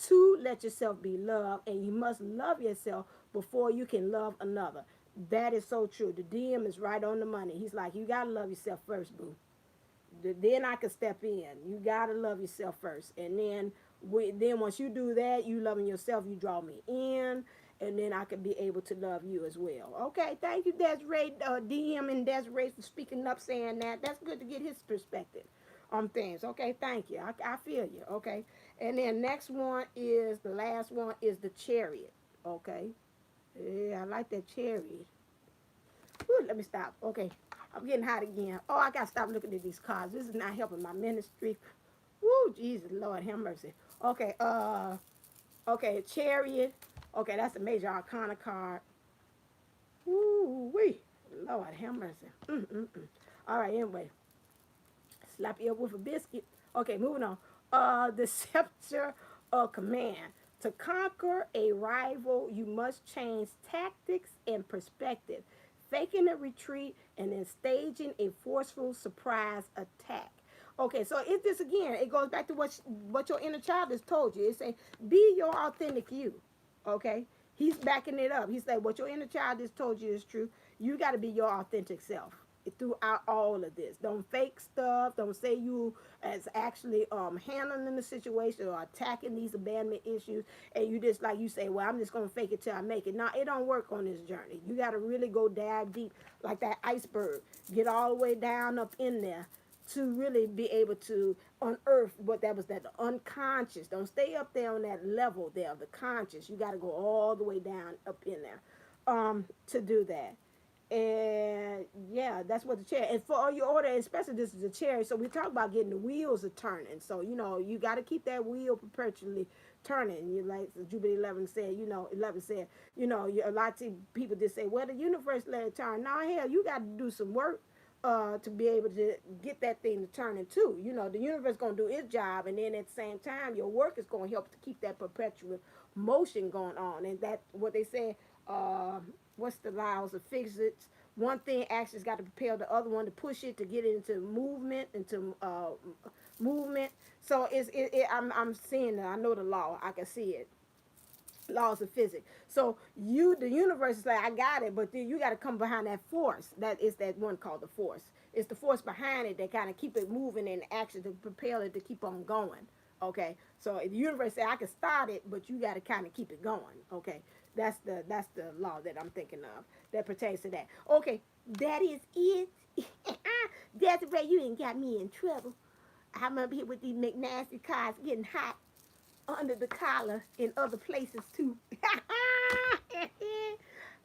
Speaker 1: to let yourself be loved, and you must love yourself before you can love another. That is so true. The DM is right on the money. He's like, you got to love yourself first, boo. Then I can step in. You got to love yourself first. And then once you do that, you loving yourself, you draw me in, and then I can be able to love you as well. Okay, thank you, Desiree, DM and Desiree, for speaking up, saying that. That's good to get his perspective on things. Okay, thank you. I feel you. Okay. And then next one is, the last one is the Chariot. Okay. Yeah, I like that Chariot. Whew, let me stop. Okay. I'm getting hot again. Oh, I got to stop looking at these cards. This is not helping my ministry. Woo, Jesus, Lord, have mercy. Okay, okay, Chariot. Okay, that's a major arcana card. Woo, wee. Lord, have mercy. All right, anyway. Slap you up with a biscuit. Okay, moving on. The scepter of command. To conquer a rival, you must change tactics and perspective. faking a retreat, and then staging a forceful surprise attack. Okay, so it this again, it goes back to what your inner child has told you. It's saying, be your authentic you. Okay? He's backing it up. He said, what your inner child has told you is true. You got to be your authentic self throughout all of this. Don't fake stuff. Don't say you as actually handling the situation or attacking these abandonment issues, and you just like you say, well, I'm just gonna fake it till I make it. No, it don't work on this journey. You got to really go dive deep like that iceberg. Get all the way down up in there to really be able to unearth what that was, that the unconscious. Don't stay up there on that level there of the conscious. You got to go all the way down up in there to do that. And yeah, that's what the chair. And for all your order, especially this is a chair, so we talk about getting the wheels are turning. So you know you got to keep that wheel perpetually turning. You like Jupiter 11 said. 11 said. A lot of people just say, well, the universe let it turn. Now hell, you got to do some work to be able to get that thing to turn into. The universe going to do its job, and then at the same time, your work is going to help to keep that perpetual motion going on. And that what they say, what's the laws of physics? One thing actually's got to propel the other one to push it to get into movement, movement. So I'm seeing that. I know the law. I can see it. Laws of physics. So the universe is like, I got it, but then you got to come behind that force. That is that one called the force. It's the force behind it that kind of keep it moving in action to propel it to keep on going. Okay, so if the universe say I can start it, but you got to kind of keep it going. Okay, that's the law that I'm thinking of that pertains to that. Okay, that is it. That's the way you ain't got me in trouble. I'm up here with these McNasty cars getting hot under the collar in other places too.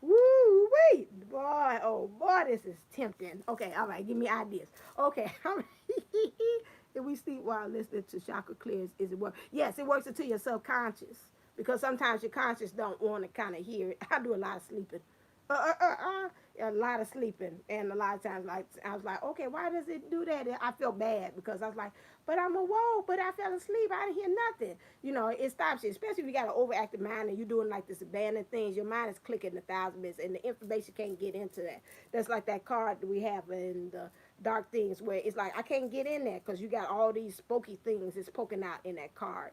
Speaker 1: Woo wait, boy, oh boy, this is tempting. Okay, all right, give me ideas. Okay, all right. If we sleep while listening to chakra clears, is it work? Yes, it works into your subconscious because sometimes your conscious don't want to kind of hear it. I do a lot of sleeping. A lot of sleeping, and a lot of times, like I was like, okay, why does it do that? And I felt bad because I was like, but I'm awoke, but I fell asleep. I didn't hear nothing. It stops you, especially if you got an overactive mind and you're doing like this abandoned things. Your mind is clicking 1,000 bits, and the information can't get into that. That's like that card that we have in the dark things where it's like I can't get in there because you got all these spooky things that's poking out in that card.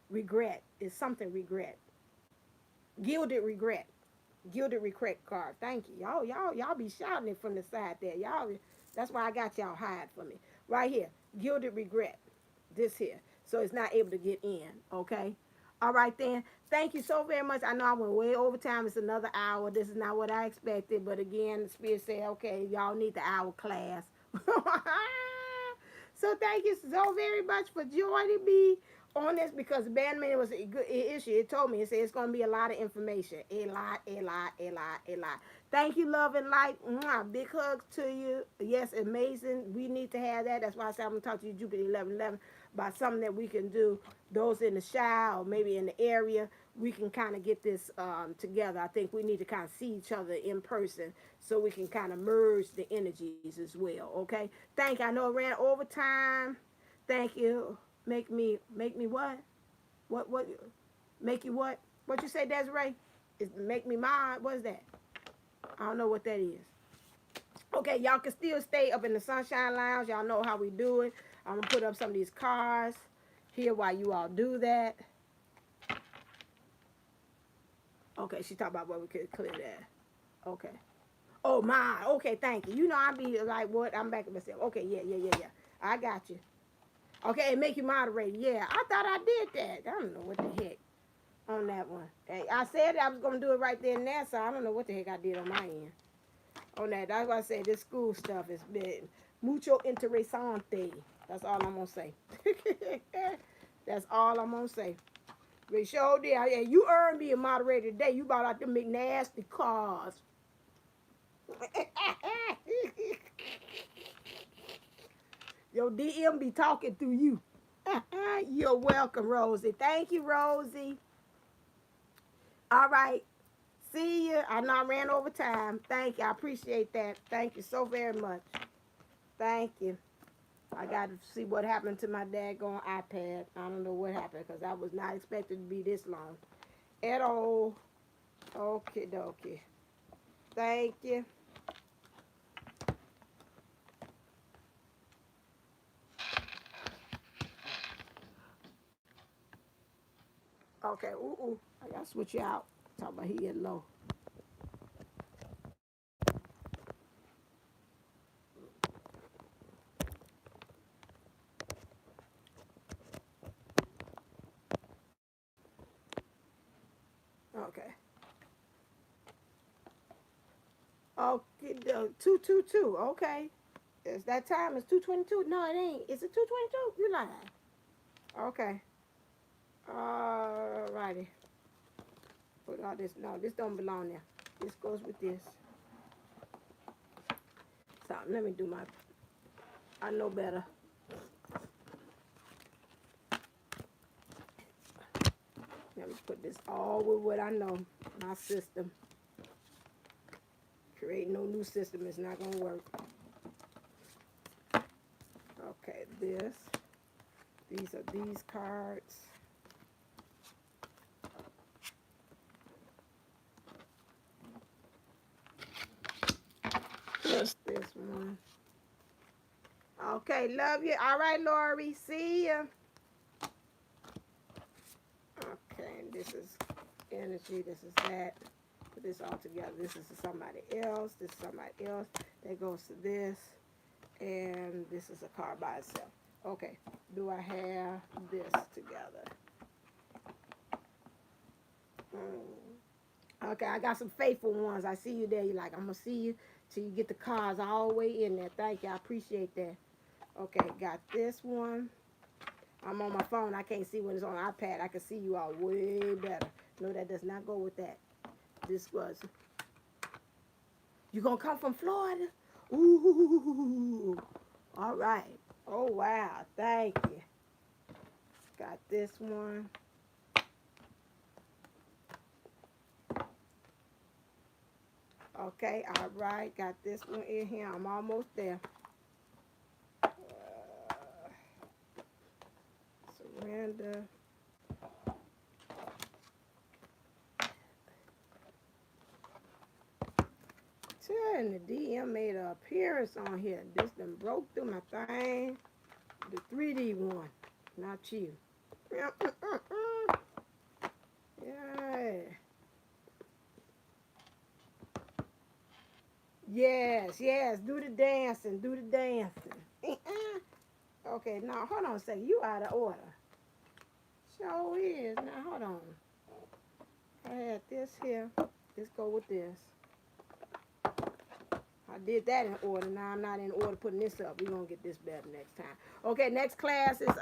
Speaker 1: Regret is something regret. Gilded regret. Gilded regret card. Thank you. Y'all be shouting it from the side there. That's why I got y'all hide for me. Right here. Gilded regret. This here. So it's not able to get in. Okay? All right then. Thank you so very much. I know I went way over time. It's another hour. This is not what I expected. But again, the spirit said, okay, y'all need the hour class. So thank you so very much for joining me on this because abandonment was a good issue. It told me, it said it's going to be a lot of information. A lot. Thank you, love and light. Mwah. Big hugs to you. Yes, amazing. We need to have that. That's why I said I'm going to talk to you Jupiter 1111 about something that we can do. Those in the shower or maybe in the area, we can kind of get this together. I think we need to kind of see each other in person so we can kind of merge the energies as well. Okay? Thank you. I know it ran over time. Thank you. Make me what? What? Make you what? What you say, Desiree? Is make me mine? What is that? I don't know what that is. Okay, y'all can still stay up in the Sunshine Lounge. Y'all know how we do it. I'm gonna put up some of these cards here while you all do that. Okay, she talked about where we could clear that. Okay. Oh my. Okay, thank you. I be like what? I'm back at myself. Okay, yeah. I got you. Okay, and make you moderator. Yeah, I thought I did that. I don't know what the heck on that one. Hey, I said I was going to do it right there and there, so I don't know what the heck I did on my end. On that, that's why I said this school stuff has been mucho interesante. That's all I'm going to say. That's all I'm going to say. But sure did. Yeah, you earned me a moderator today. You brought out the McNasty cars. Your DM be talking through you. You're welcome, Rosie. Thank you, Rosie. All right. See you. I know I ran over time. Thank you. I appreciate that. Thank you so very much. Thank you. I got to see what happened to my daggone iPad. I don't know what happened because I was not expected to be this long at all. Okay, dokie. Thank you. Okay, ooh. I gotta switch you out. Talk about he get low. Okay. Okay, 222. Okay. It's that time. It's 222. No, it ain't. Is it 222? You lying. Okay. Alrighty. Put all this. No, this don't belong there. This goes with this. So let me do my. I know better. Let me put this all with what I know. My system. Create no new system is not gonna work. Okay, this. These are these cards. Just this one. Okay, love you. All right, Lori. See ya. Okay, this is energy. This is that. Put this all together. This is somebody else. This is somebody else. That goes to this. And this is a card by itself. Okay, do I have this together? Okay, I got some faithful ones. I see you there. You're like, I'm going to see you till you get the cards all the way in there. Thank you. I appreciate that. Okay, got this one. I'm on my phone. I can't see when it's on iPad. I can see you all way better. No, that does not go with that. This was. You going to come from Florida? Ooh. All right. Oh, wow. Thank you. Got this one. Okay, all right. Got this one in here. I'm almost there. Surrender. And the DM made an appearance on here. This done broke through my thing. The 3D one, not you. Yeah. Yes. Do the dancing. Okay, now hold on a second. You out of order. Sure is. Now hold on. I had this here. Let's go with this. I did that in order. Now I'm not in order putting this up. We're going to get this better next time. Okay, next class is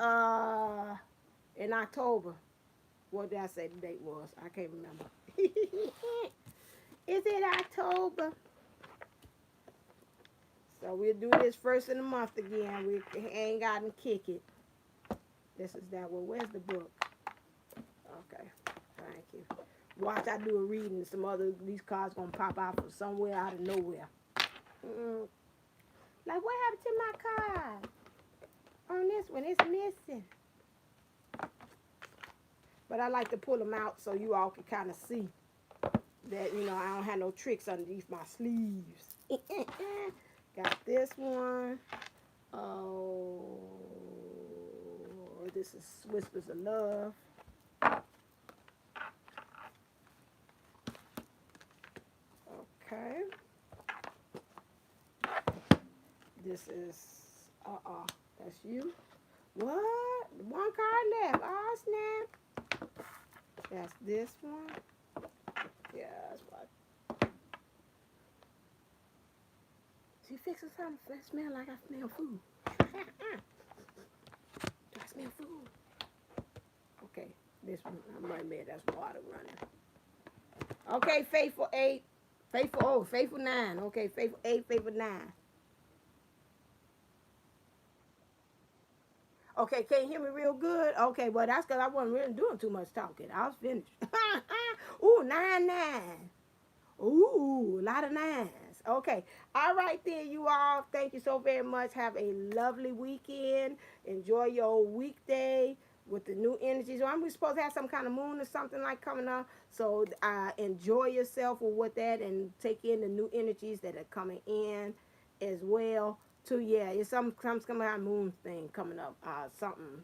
Speaker 1: in October. What did I say the date was? I can't remember. Is it October? So we'll do this first in the month again. We ain't got to kick it. This is that one. Where's the book? Okay, thank you. Watch, I do a reading. These cards going to pop out from somewhere out of nowhere. Like, what happened to my card? On this one, it's missing. But I like to pull them out so you all can kind of see that, I don't have no tricks underneath my sleeves. Got this one. Oh, this is Whispers of Love. Okay. This is, that's you. What? One card left. Oh, snap. That's this one. Yeah, that's what. She fixing something that smell like I smell food. Do I smell food? Okay, this one, I'm right there. That's water running. Okay, faithful 8. Faithful 9. Okay, faithful 8, faithful 9. Okay, can't hear me real good? Okay, well, that's because I wasn't really doing too much talking. I was finished. Ooh, 9. Ooh, a lot of 9s. Okay. All right then, you all. Thank you so very much. Have a lovely weekend. Enjoy your weekday. with the new energies. So I'm supposed to have some kind of moon or something like coming up. So enjoy yourself with what that and take in the new energies that are coming in as well. Too, yeah, it's some kind of moon thing coming up. Something,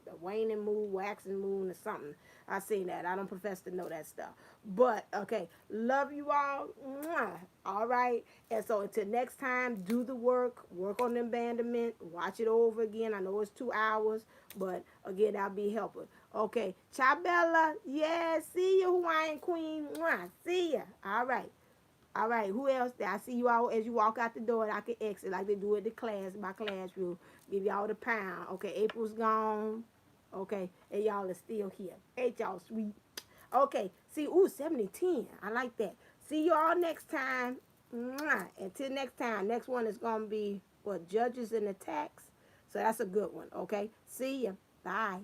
Speaker 1: the waning moon, waxing moon, or something. I seen that. I don't profess to know that stuff. But okay, love you all. Mwah. All right. And so until next time, do the work on the abandonment, watch it over again. I know it's 2 hours, but again, that'll be helpful. Okay. Ciao, Bella. Yeah, see you, Hawaiian Queen. Mwah. See ya. All right. All right, who else? I see you all as you walk out the door, and I can exit like they do at the class, my classroom. Give y'all the pound. Okay, April's gone. Okay, and y'all are still here. Ain't y'all sweet? Okay, see, ooh, 70-10. I like that. See you all next time. Mwah. Until next time. Next one is going to be, what, Judges and Attacks. So that's a good one, okay? See ya. Bye.